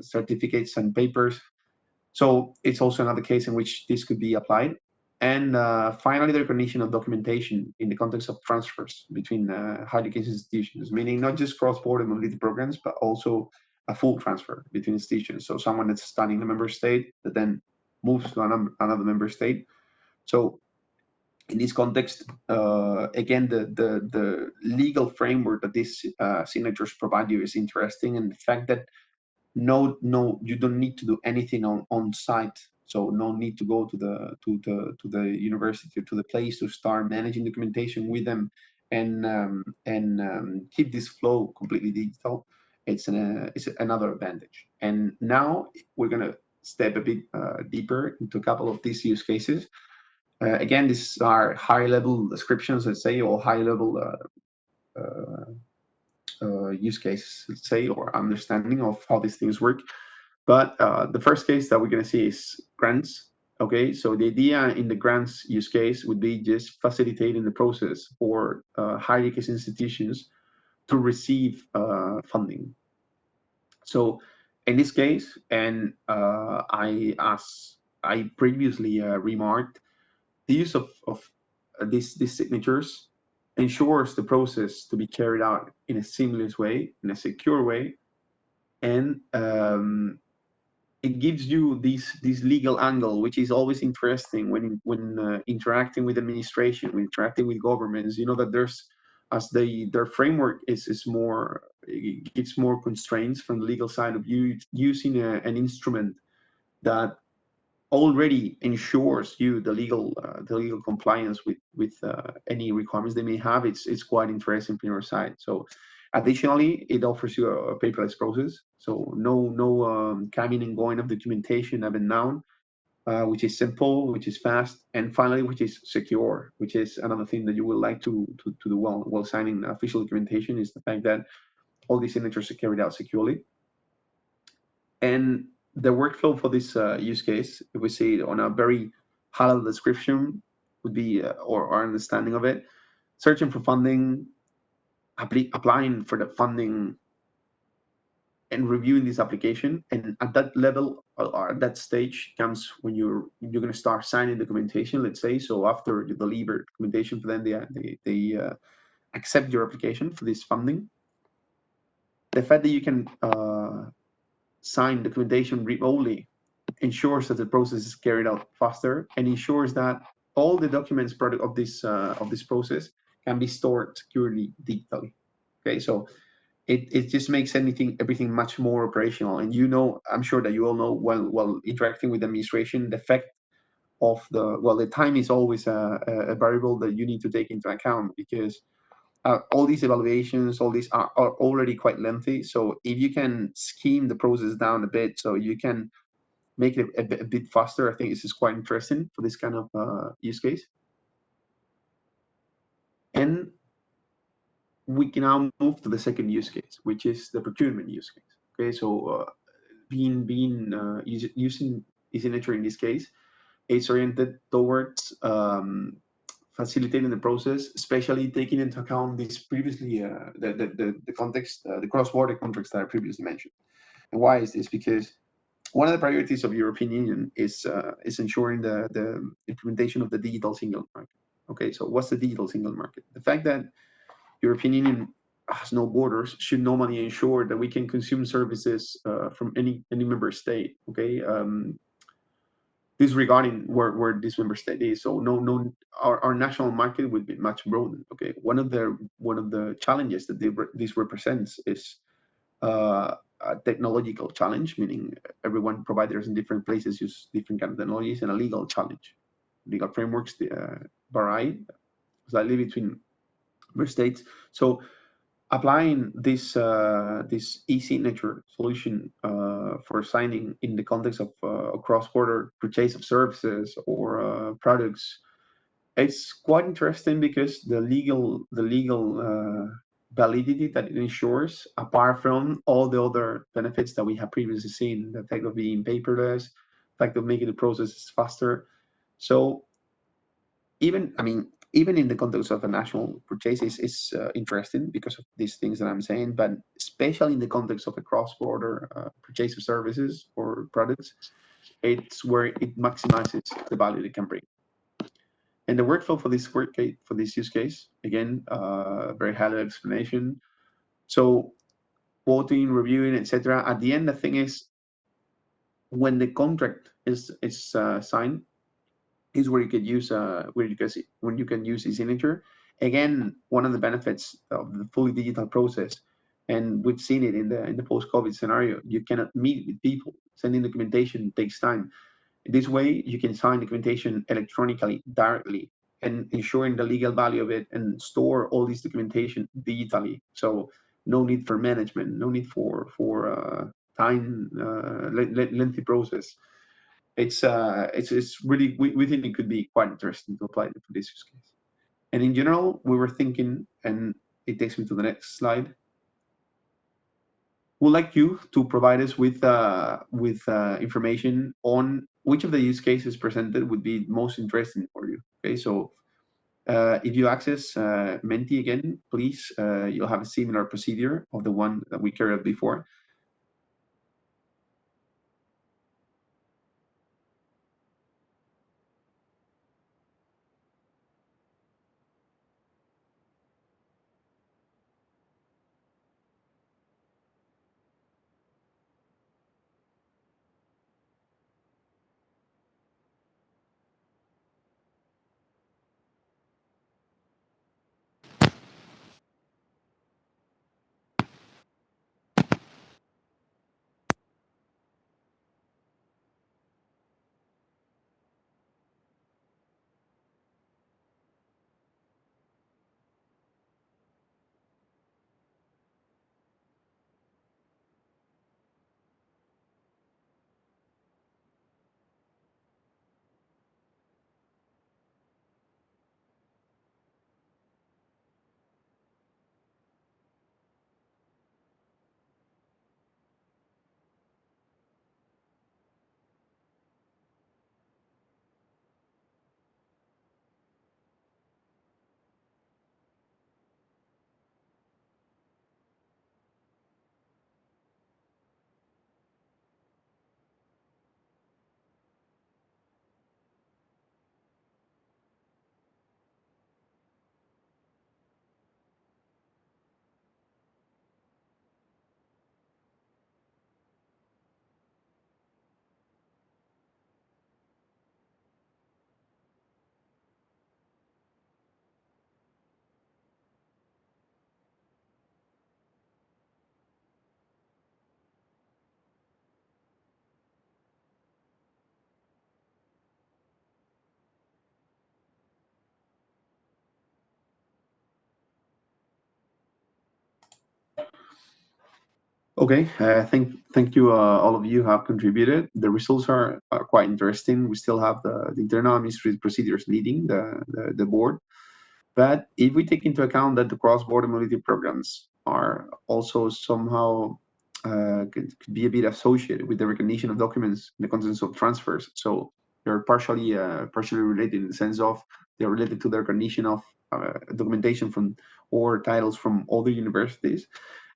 certificates and papers. So it's also another case in which this could be applied. And finally, the recognition of documentation in the context of transfers between higher education institutions, meaning not just cross-border mobility programs, but also a full transfer between institutions. So someone that's studying in a member state that then moves to another member state. So in this context, again, the legal framework that these signatures provide you is interesting, and the fact that no, you don't need to do anything on site. So no need to go to the university, to the place to start managing documentation with them, and keep this flow completely digital. It's another advantage. And now we're gonna step a bit deeper into a couple of these use cases. Again, these are high-level descriptions, let's say, or high-level use cases, let's say, or understanding of how these things work. But the first case that we're going to see is grants. Okay, so the idea in the grants use case would be just facilitating the process for higher education institutions to receive funding. So in this case, and as I previously remarked, the use of these signatures ensures the process to be carried out in a seamless way, in a secure way, and it gives you this legal angle, which is always interesting when interacting with administration, when interacting with governments. You know that there's, as their framework is more, it gives more constraints from the legal side of you using an instrument that already ensures you the legal compliance with any requirements they may have. It's quite interesting from your side. So additionally, it offers you a paperless process. So no coming and going of documentation up and down, which is simple, which is fast, and finally, which is secure, which is another thing that you would like to do while signing official documentation, is the fact that all these signatures are carried out securely. And the workflow for this use case, if we see it on a very high-level description, would be, or our understanding of it, searching for funding, applying for the funding, and reviewing this application. And at that level, or at that stage, comes when you're going to start signing documentation, let's say. So after you deliver documentation for them, they accept your application for this funding. The fact that you can sign documentation remotely ensures that the process is carried out faster, and ensures that all the documents part of this process can be stored securely digitally. Okay, so it just makes everything much more operational. And I'm sure that you all know, while interacting with administration, the effect of the time is always a variable that you need to take into account, because all these evaluations, all these are already quite lengthy. So if you can scheme the process down a bit, so you can make it a bit faster, I think this is quite interesting for this kind of use case. And we can now move to the second use case, which is the procurement use case. Okay, so using eSignature in this case, it's oriented towards facilitating the process, especially taking into account this previously the context, the cross-border contracts that I previously mentioned. And why is this? Because one of the priorities of European Union is ensuring the implementation of the digital single market. Okay, so what's the digital single market? The fact that European Union has no borders should normally ensure that we can consume services from any member state. Okay, disregarding where this member state is. So our national market would be much broader. Okay, one of the challenges that this represents is a technological challenge, meaning everyone providers in different places use different kind of technologies, and a legal challenge. Legal frameworks vary slightly between member states. So applying this eSignature solution for signing in the context of a cross-border purchase of services or products, it's quite interesting because the legal validity that it ensures, apart from all the other benefits that we have previously seen, the fact of being paperless, the fact of making the process faster. So even in the context of a national purchase is interesting because of these things that I'm saying, but especially in the context of a cross-border purchase of services or products, it's where it maximizes the value it can bring. And the workflow for this use case, again, very high-level explanation. So quoting, reviewing, etc. At the end, the thing is, when the contract is signed, is where you could use when you can use eSignature. Again, one of the benefits of the fully digital process, and we've seen it in the post-COVID scenario, you cannot meet with people. Sending documentation takes time. This way, you can sign documentation electronically directly and ensuring the legal value of it and store all this documentation digitally. So no need for management, no need for time lengthy process. It's really we think it could be quite interesting to apply it for this use case. And in general, we were thinking, and it takes me to the next slide. We'd like you to provide us with information on which of the use cases presented would be most interesting for you. Okay, so if you access Menti again, please, you'll have a similar procedure of the one that we carried out before. Okay, thank you, all of you have contributed. The results are quite interesting. We still have the internal administrative procedures leading the board. But if we take into account that the cross-border mobility programs are also somehow could be a bit associated with the recognition of documents in the context of transfers. So they're partially related in the sense of they're related to the recognition of documentation from or titles from other universities.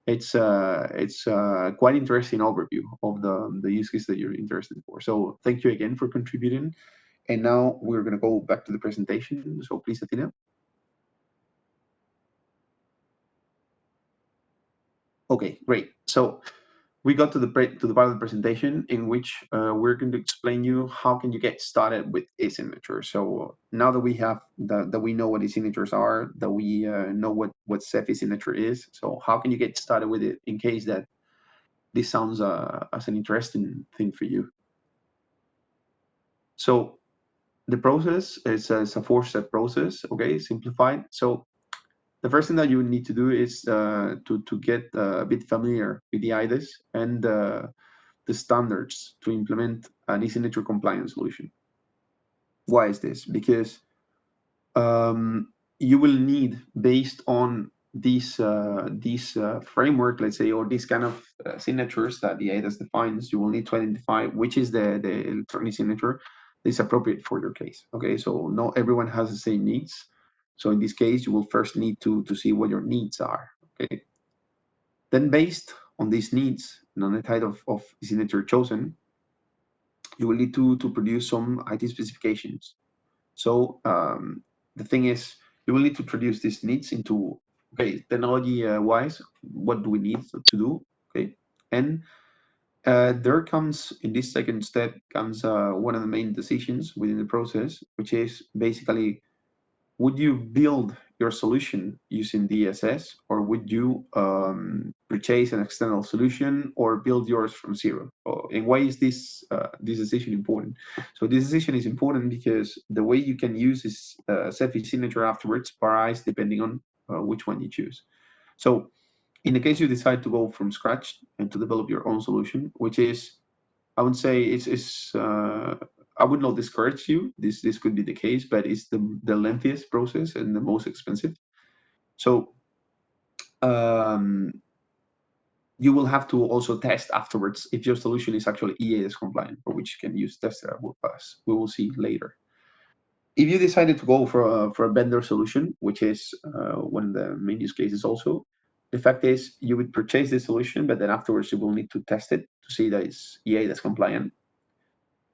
It's quite interesting overview of the use case that you're interested for. So thank you again for contributing. And now we're going to go back to the presentation. So please, Athena. Okay, great. So we got to the part of the presentation in which we're going to explain you how can you get started with eSignature. So now that we have that we know what eSignatures are, that we know what CEF eSignature is. So how can you get started with it in case that this sounds as an interesting thing for you? So the process is a 4-step process. Okay, simplified. So the first thing that you need to do is to get a bit familiar with the eIDAS and the standards to implement an eSignature compliance solution. Why is this? Because you will need, based on this framework, let's say, or these kind of signatures that the eIDAS defines, you will need to identify which is the electronic signature that is appropriate for your case. Okay, so not everyone has the same needs. So in this case, you will first need to see what your needs are. Okay. Then, based on these needs and on the type of signature chosen, you will need to produce some IT specifications. So the thing is, you will need to produce these needs into, okay, technology-wise, what do we need to do, okay? And there comes, in this second step, comes one of the main decisions within the process, which is basically, would you build your solution using DSS, or would you purchase an external solution or build yours from zero? And why is this decision important? So this decision is important because the way you can use this CEF eSignature afterwards varies depending on which one you choose. So in the case you decide to go from scratch and to develop your own solution, which is, I would say, I would not discourage you. This could be the case, but it's the lengthiest process and the most expensive. So you will have to also test afterwards if your solution is actually EAS compliant, for which you can use tester with us. We will see later. If you decided to go for a vendor solution, which is one of the main use cases also, the fact is you would purchase the solution, but then afterwards you will need to test it to see that it's EAS compliant.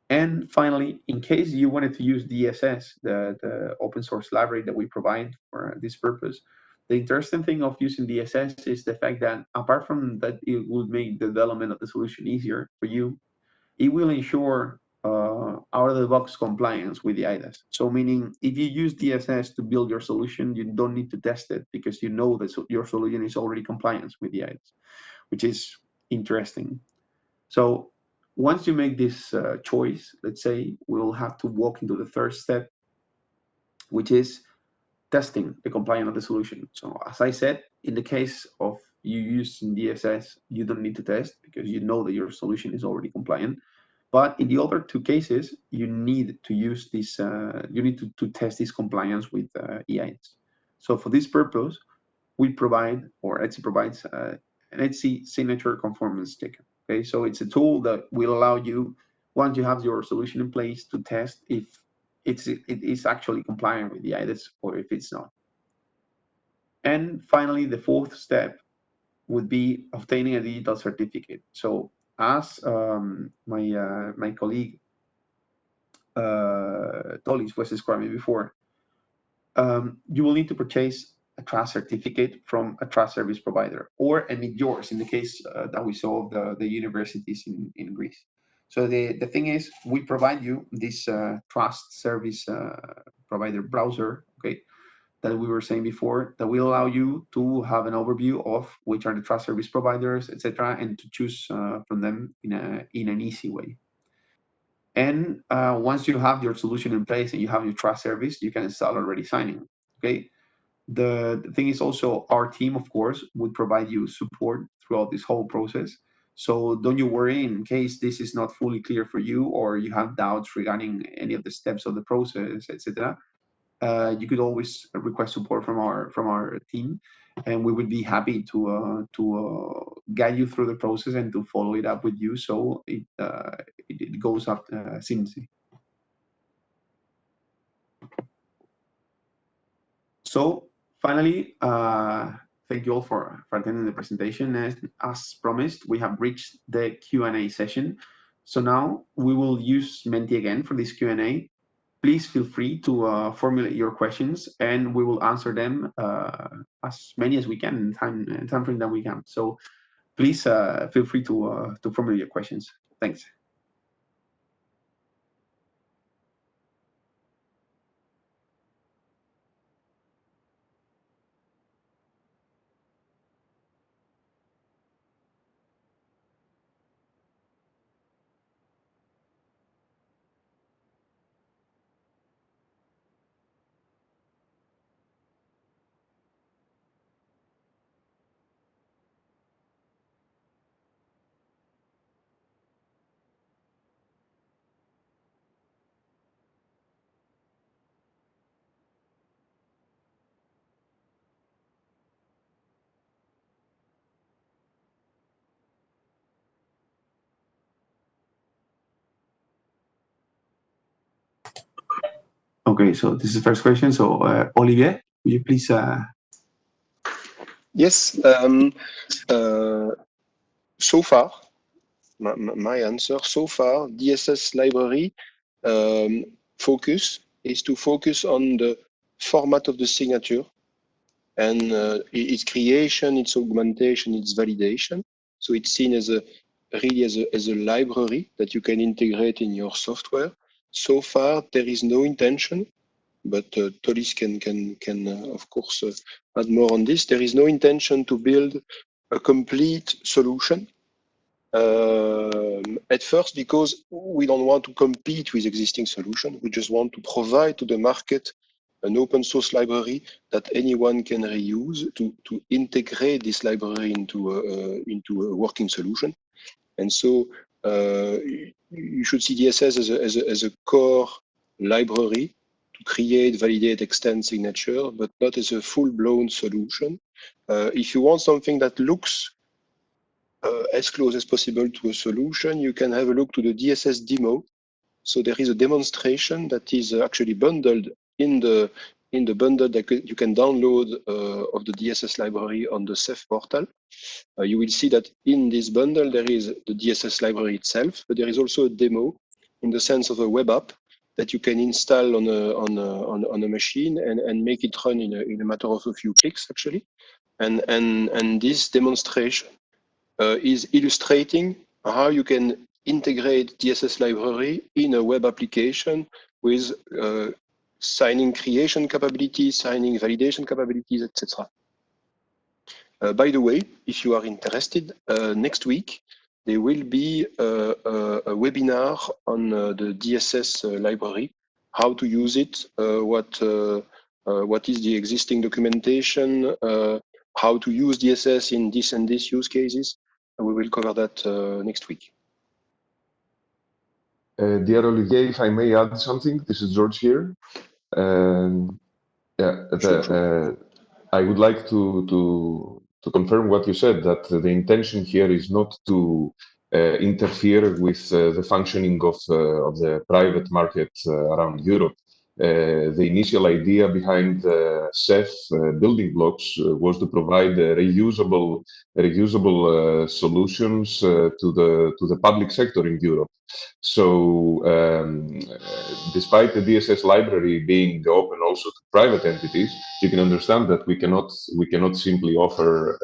And finally, in case you wanted to use DSS, the open source library that we provide for this purpose, the interesting thing of using DSS is the fact that apart from that, it will make the development of the solution easier for you. It will ensure out-of-the-box compliance with the eIDAS. So meaning, if you use DSS to build your solution, you don't need to test it because you know that your solution is already compliant with the eIDAS, which is interesting. So once you make this choice, let's say, we'll have to walk into the third step, which is testing the compliance of the solution. So as I said, in the case of you using DSS, you don't need to test because you know that your solution is already compliant. But in the other two cases, you need to use this, you need to test this compliance with EIs. So for this purpose, we provide, or Etsy provides, an Etsy signature conformance checker. Okay, so it's a tool that will allow you, once you have your solution in place, to test if it is actually compliant with the eIDAS or if it's not. And finally, the fourth step would be obtaining a digital certificate. So as my colleague Tolis was describing before, you will need to purchase a trust certificate from a trust service provider or emit yours in the case that we saw of the universities in Greece. So the thing is, we provide you this trust service provider browser, okay, that we were saying before, that will allow you to have an overview of which are the trust service providers, etc., and to choose from them in an easy way. And once you have your solution in place and you have your trust service, you can start already signing. Okay. The thing is also, our team, of course, would provide you support throughout this whole process. So don't you worry in case this is not fully clear for you or you have doubts regarding any of the steps of the process, etc. You could always request support from our team, and we would be happy to guide you through the process and to follow it up with you so it goes up seamlessly. So finally, thank you all for attending the presentation. As promised, we have reached the Q&A session. So now we will use Menti again for this Q&A. Please feel free to formulate your questions, and we will answer them as many as we can in time frame that we can. So please feel free to formulate your questions. Thanks. Okay, so this is the first question. So Olivier, will you please? Yes. So far, my answer so far, DSS library focus is to focus on the format of the signature and its creation, its augmentation, its validation. So it's seen as a really as a library that you can integrate in your software. So far, there is no intention, but Tolis can of course add more on this. There is no intention to build a complete solution at first, because we don't want to compete with existing solutions. We just want to provide to the market an open source library that anyone can reuse to integrate this library into a working solution. And so you should see DSS as a core library to create, validate, extend signature, but not as a full-blown solution. If you want something that looks as close as possible to a solution, you can have a look to the Dss Demo. So there is a demonstration that is actually bundled in the bundle that you can download of the DSS library on the CEF portal. You will see that in this bundle there is the DSS library itself, but there is also a demo in the sense of a web app that you can install on a machine and make it run in a matter of a few clicks actually. And this demonstration is illustrating how you can integrate DSS library in a web application with signing creation capabilities, signing validation capabilities, etc. By the way, if you are interested, next week there will be a webinar on the DSS library, how to use it, what is the existing documentation, how to use DSS in this and this use cases. And we will cover that next week. Dear Olivier, if I may add something, this is George here. Sure. I would like to confirm what you said, that the intention here is not to interfere with the functioning of the private market around Europe. The initial idea behind CEF building blocks was to provide reusable solutions to the public sector in Europe. So despite the DSS library being open also to private entities, you can understand that we cannot simply offer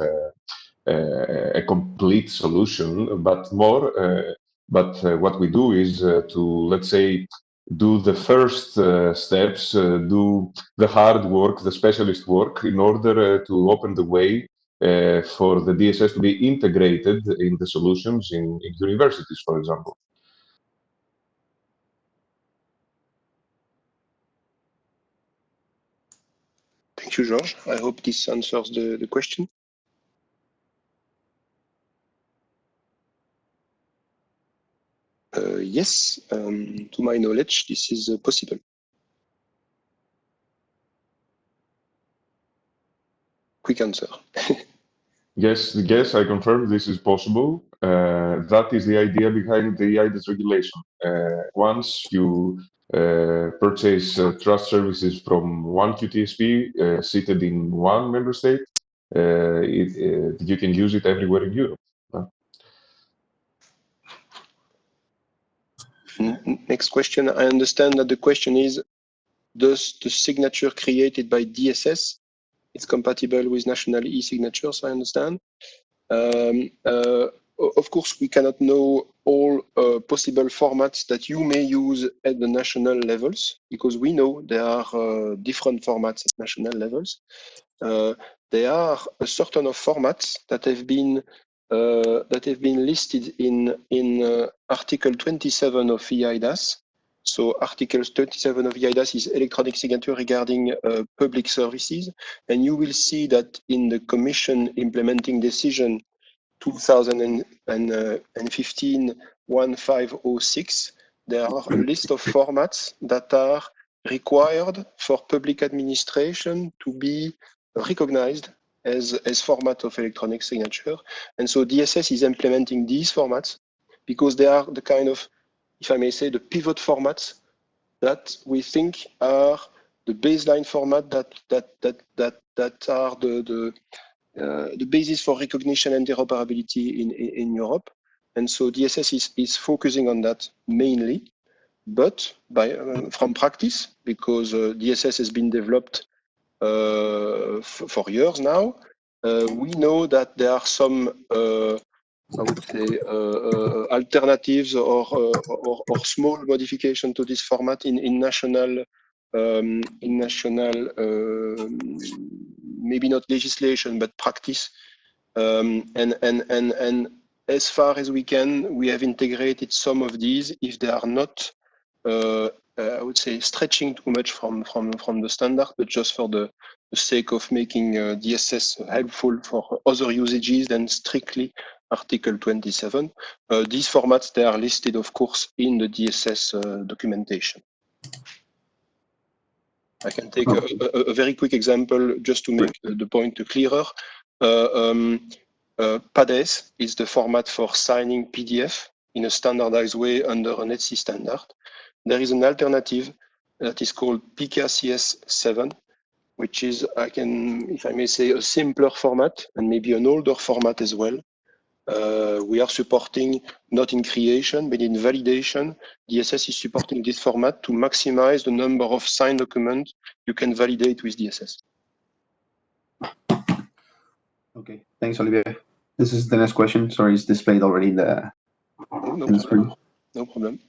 a complete solution, but what we do is to, let's say, do the first steps, do the hard work, the specialist work, in order to open the way for the DSS to be integrated in the solutions in universities, for example. Thank you, George. I hope this answers the question. Yes, to my knowledge, this is possible. Quick answer. Yes, I confirm this is possible. That is the idea behind the HEIs regulation. Once you purchase trust services from one QTSP seated in one member state, you can use it everywhere in Europe. Next question. I understand that the question is, does the signature created by DSS is compatible with national e-signatures? I understand. Of course, we cannot know all possible formats that you may use at the national levels, because we know there are different formats at national levels. There are a certain of formats that have been listed in Article 27 of EIDAS. So Article 27 of EIDAS is electronic signature regarding public services, and you will see that in the Commission implementing decision 2015-1506, there are a list of formats that are required for public administration to be recognized as format of electronic signature. And so DSS is implementing these formats because they are the kind of, if I may say, the pivot formats that we think are the baseline format that are the basis for recognition and interoperability in Europe. And so DSS is focusing on that mainly, but from practice, because DSS has been developed for years now, we know that there are some, I would say, alternatives or small modification to this format in national, maybe not legislation, but practice. And as far as we can, we have integrated some of these if they are not, I would say, stretching too much from the standard, but just for the sake of making DSS helpful for other usages than strictly Article 27. These formats, they are listed, of course, in the DSS documentation. I can take a very quick example just to make the point clearer. PADES is the format for signing PDF in a standardized way under an ETSI standard. There is an alternative that is called PKCS7, which is, if I may say, a simpler format and maybe an older format as well. We are supporting, not in creation, but in validation. DSS is supporting this format to maximize the number of signed documents you can validate with DSS. Okay, thanks, Olivier. This is the next question. Sorry, it's displayed already in the, screen. No problem.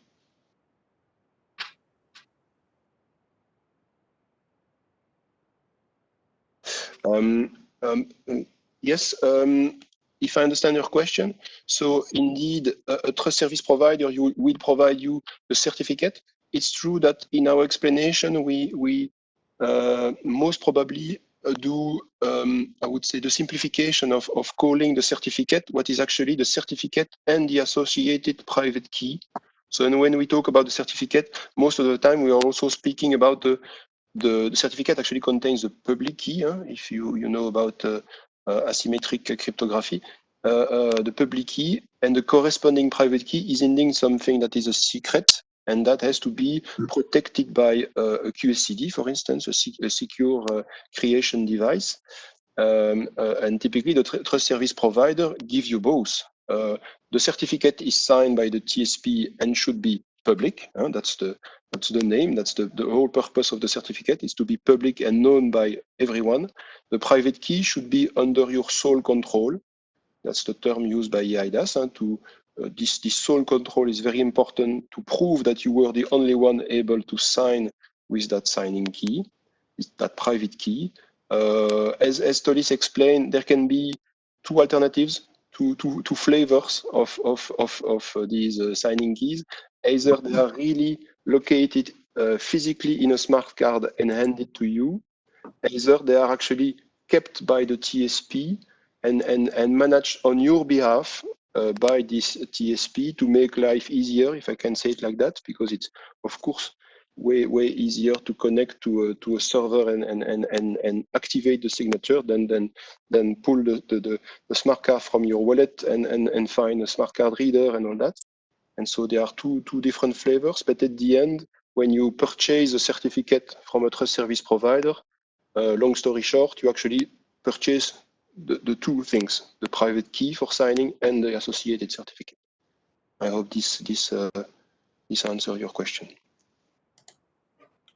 Yes, if I understand your question, so indeed, a trust service provider will provide you the certificate. It's true that in our explanation, we most probably do, I would say, the simplification of calling the certificate what is actually the certificate and the associated private key. So and when we talk about the certificate, most of the time we are also speaking about the certificate actually contains the public key. If you know about asymmetric cryptography, the public key and the corresponding private key is indeed something that is a secret, and that has to be protected by a QSCD, for instance, a secure creation device. And typically, the trust service provider gives you both. The certificate is signed by the TSP and should be public. That's the name. That's the whole purpose of the certificate, is to be public and known by everyone. The private key should be under your sole control. That's the term used by EIDAS. This sole control is very important to prove that you were the only one able to sign with that signing key, that private key. As Tolis explained, there can be two alternatives, two flavors of these signing keys. Either they are really located physically in a smart card and handed to you, either they are actually kept by the TSP and managed on your behalf by this TSP to make life easier, if I can say it like that, because it's, of course, way easier to connect to a server and activate the signature than pull the smart card from your wallet and find a smart card reader and all that. And so there are two different flavors, but at the end, when you purchase a certificate from a trust service provider, long story short, you actually purchase the two things, the private key for signing and the associated certificate. I hope this answers your question.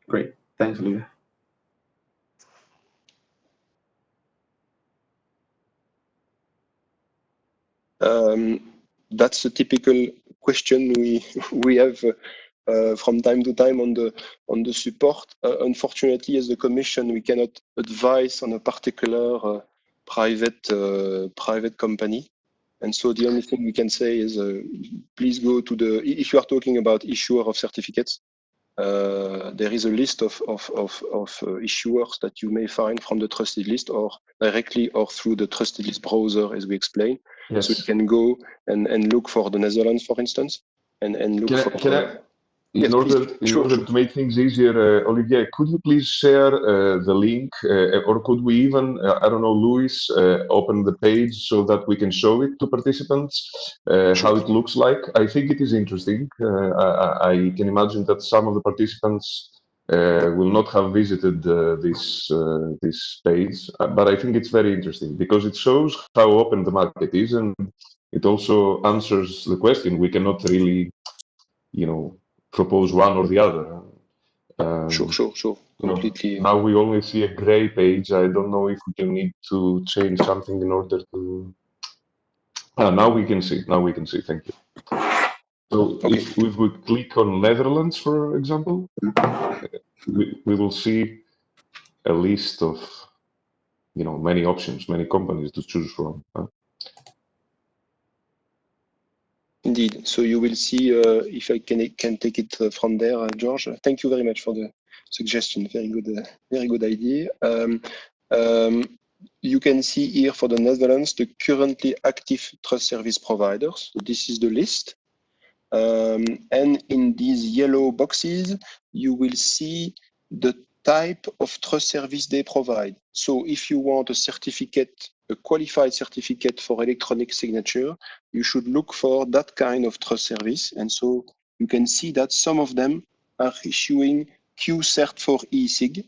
Great. Thanks, Olivier. That's a typical question we have from time to time on the support. Unfortunately, as the Commission, we cannot advise on a particular private company. And so the only thing we can say is please go to if you are talking about issuer of certificates, there is a list of issuers that you may find from the trusted list or directly or through the trusted list browser, as we explained. Yes. So you can go and look for the Netherlands, for instance, and look for. In order to make things easier, Olivier, could you please share the link, or could we even, I don't know, Luis, open the page so that we can show it to participants, how it looks like? I think it is interesting. I can imagine that some of the participants will not have visited this page, but I think it's very interesting because it shows how open the market is, and it also answers the question. We cannot really, propose one or the other. Sure. Completely. Now we only see a gray page. I don't know if we can need to change something in order to. Now we can see. Thank you. So if we click on Netherlands, for example, we will see a list of, many options, many companies to choose from. Indeed. So you will see, if I can take it from there, George. Thank you very much for the suggestion. Very good idea. You can see here for the Netherlands, the currently active trust service providers. So this is the list. And in these yellow boxes, you will see the type of trust service they provide. So if you want a certificate, a qualified certificate for electronic signature, you should look for that kind of trust service. And so you can see that some of them are issuing Q-Cert for eSig.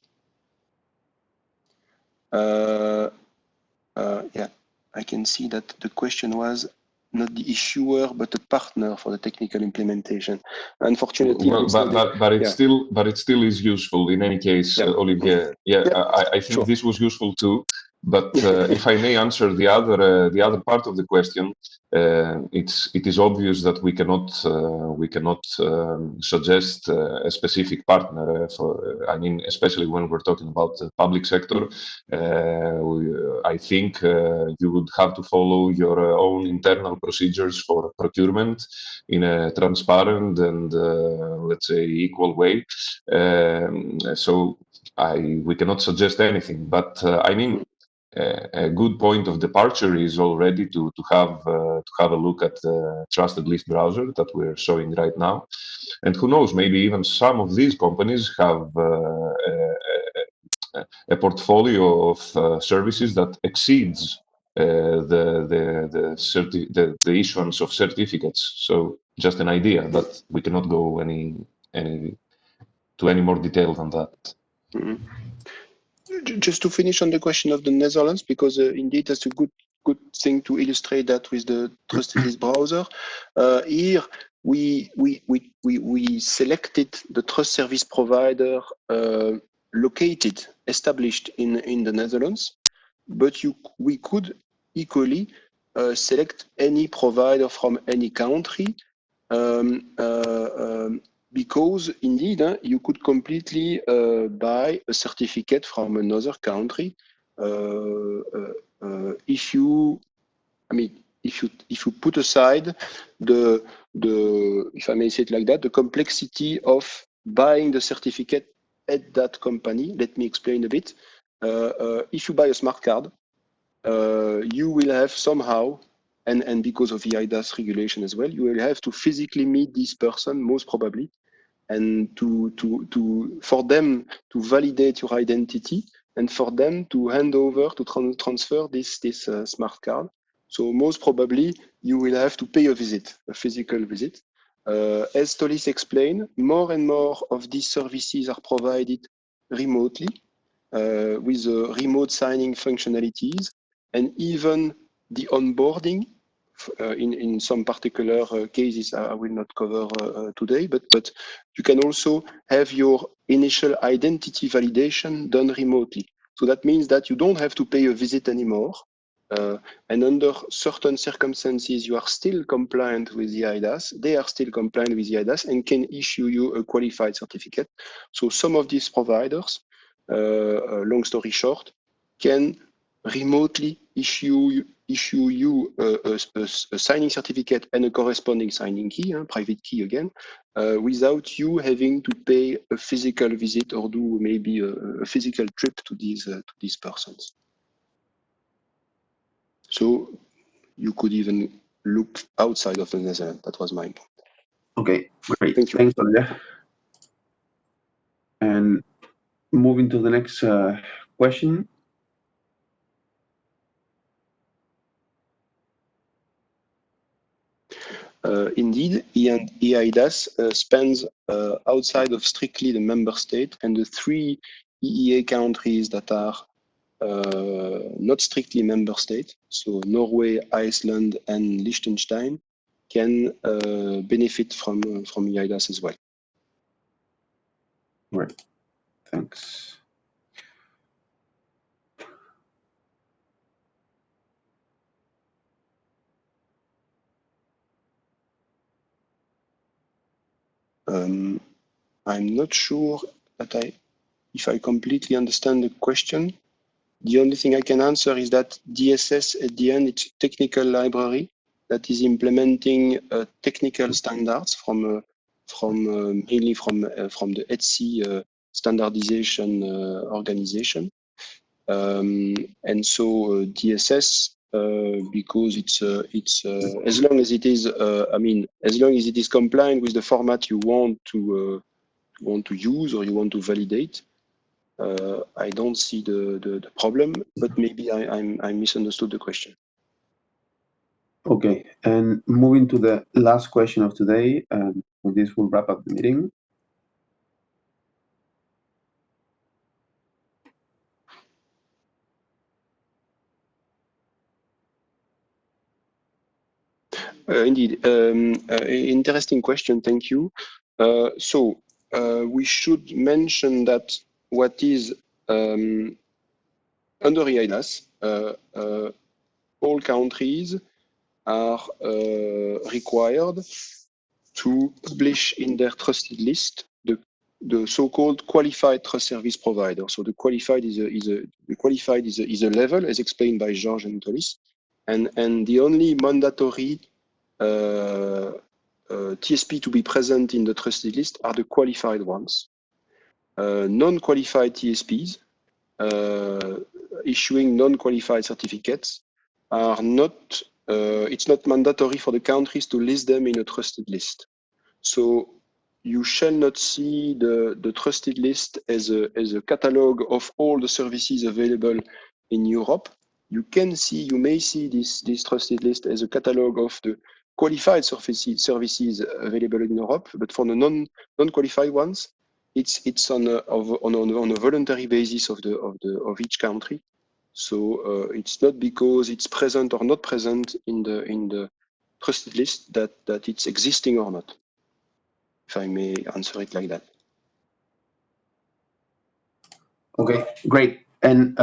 Yeah, I can see that the question was not the issuer, but the partner for the technical implementation. Unfortunately, but it still is useful in any case, Olivier. I think this was useful too. But if I may answer the other part of the question, it is obvious that we cannot suggest a specific partner. Especially when we're talking about the public sector. I think you would have to follow your own internal procedures for procurement in a transparent and let's say equal way. So we cannot suggest anything, but a good point of departure is already to have a look at the trusted list browser that we're showing right now, and who knows, maybe even some of these companies have a portfolio of services that exceeds the issuance of certificates. So just an idea, but we cannot go any more detail than that. Mm-hmm. Just to finish on the question of the Netherlands, because indeed that's a good thing to illustrate that with the trusted list browser. Here we selected the trust service provider established in the Netherlands, but we could equally select any provider from any country. Because indeed, you could completely buy a certificate from another country if you put aside if I may say it like that, the complexity of buying the certificate at that company. Let me explain a bit. If you buy a smart card, you will have somehow, and because of EIDAS regulation as well, you will have to physically meet this person, most probably, and for them to validate your identity and for them to hand over, to transfer this smart card. So most probably you will have to pay a physical visit. As Tolis explained, more and more of these services are provided remotely with remote signing functionalities, and even the onboarding in some particular cases I will not cover today, but you can also have your initial identity validation done remotely. So that means that you don't have to pay a visit anymore. And under certain circumstances, you are still compliant with the HEIs. They are still compliant with the HEIs and can issue you a qualified certificate. So some of these providers, long story short, can remotely issue you a signing certificate and a corresponding signing key, private key again, without you having to pay a physical visit or do maybe a physical trip to these persons. So you could even look outside of the Netherlands. That was my point. Okay, great. Thank you. Thanks, Olivier. And moving to the next question. Indeed, EIDAS spans outside of strictly the member state, and the 3 EEA countries that are not strictly member state, so Norway, Iceland, and Liechtenstein, can benefit from EIDAS as well. Right. Thanks. I'm not sure that if I completely understand the question. The only thing I can answer is that DSS at the end, it's a technical library that is implementing technical standards from mainly from the HEIs standardization organization. And so DSS, because it's as long as it is, as long as it is compliant with the format you want to use or you want to validate, I don't see the problem, but maybe I misunderstood the question. Okay, and moving to the last question of today, and with this we'll wrap up the meeting. Indeed, interesting question. Thank you. So we should mention that what is under EIDAS, all countries are required to publish in their trusted list the so-called qualified trust service provider. So the qualified is a level, as explained by Georges and Tolis, and the only mandatory TSP to be present in the trusted list are the qualified ones. Non-qualified TSPs issuing non-qualified certificates are not. It's not mandatory for the countries to list them in a trusted list. So you shall not see the trusted list as a catalog of all the services available in Europe. You may see this trusted list as a catalog of the qualified services available in Europe, but for the non-qualified ones, it's on a voluntary basis of each country. So it's not because it's present or not present in the trusted list that it's existing or not, if I may answer it like that. Okay, great. And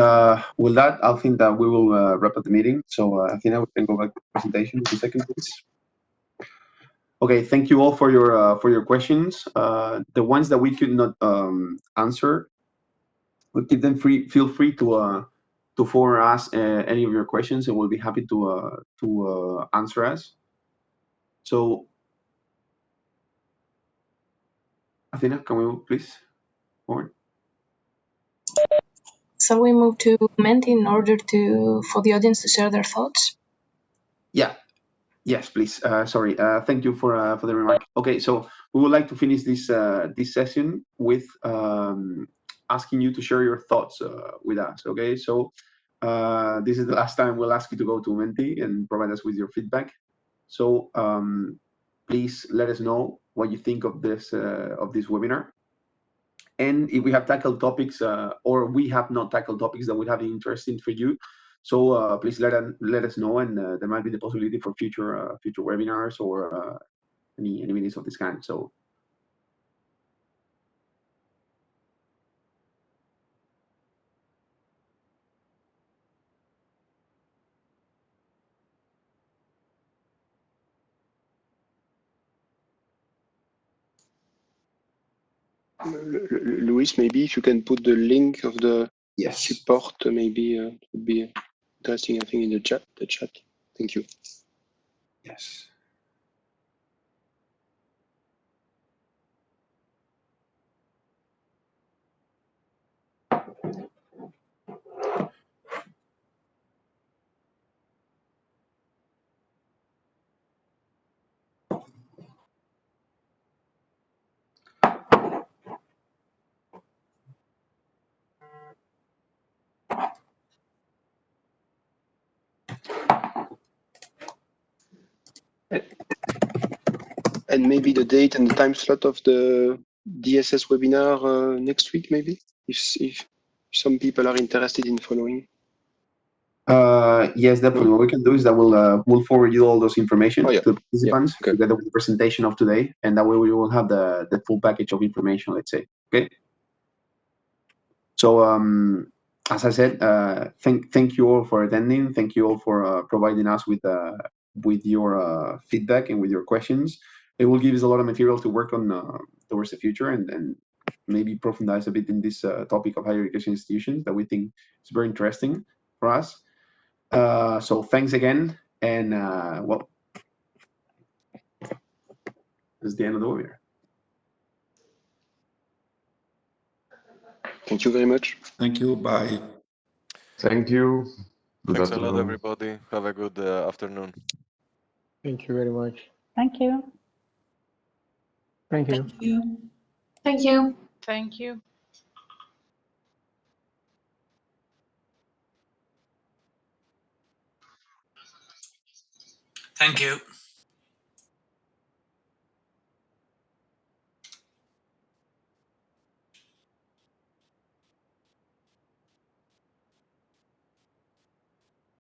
with that, I think that we will wrap up the meeting. So I think we can go back to the presentation in a second, please. Okay, thank you all for your questions. The ones that we could not answer, we'll keep them free. Feel free to forward us any of your questions, and we'll be happy to answer us. So, Athena, can we please forward? So we move to Menti in order for the audience to share their thoughts. Yeah. Yes, please. Sorry. Thank you for the remark. Okay, so we would like to finish this this session with asking you to share your thoughts with us. Okay, so this is the last time we'll ask you to go to Menti and provide us with your feedback. So please let us know what you think of this webinar. And if we have tackled topics or we have not tackled topics that would have been interesting for you, so please let us know, and there might be the possibility for future webinars or any meetings of this kind. So. Luis, maybe if you can put the link of the Yes. support, maybe it would be interesting, I think, in the chat. Thank you. Yes. And maybe the date and the time slot of the DSS webinar next week, maybe, if some people are interested in following. Yes, definitely. What we can do is that we'll forward you all those information Oh, yeah. to the participants Okay. together with the presentation of today, and that way we will have the full package of information, let's say. Okay. So as I said, thank you all for attending. Thank you all for providing us with your feedback and with your questions. It will give us a lot of material to work on towards the future, and maybe profundize a bit in this topic of higher education institutions that we think is very interesting for us. So thanks again, and well, this is the end of the webinar. Thank you very much. Thank you. Bye. Thank you. Good Thanks a afternoon. lot, everybody. Have a good afternoon. Thank you very much. Thank you. Thank you. Thank you. Thank you. Thank you. Thank you.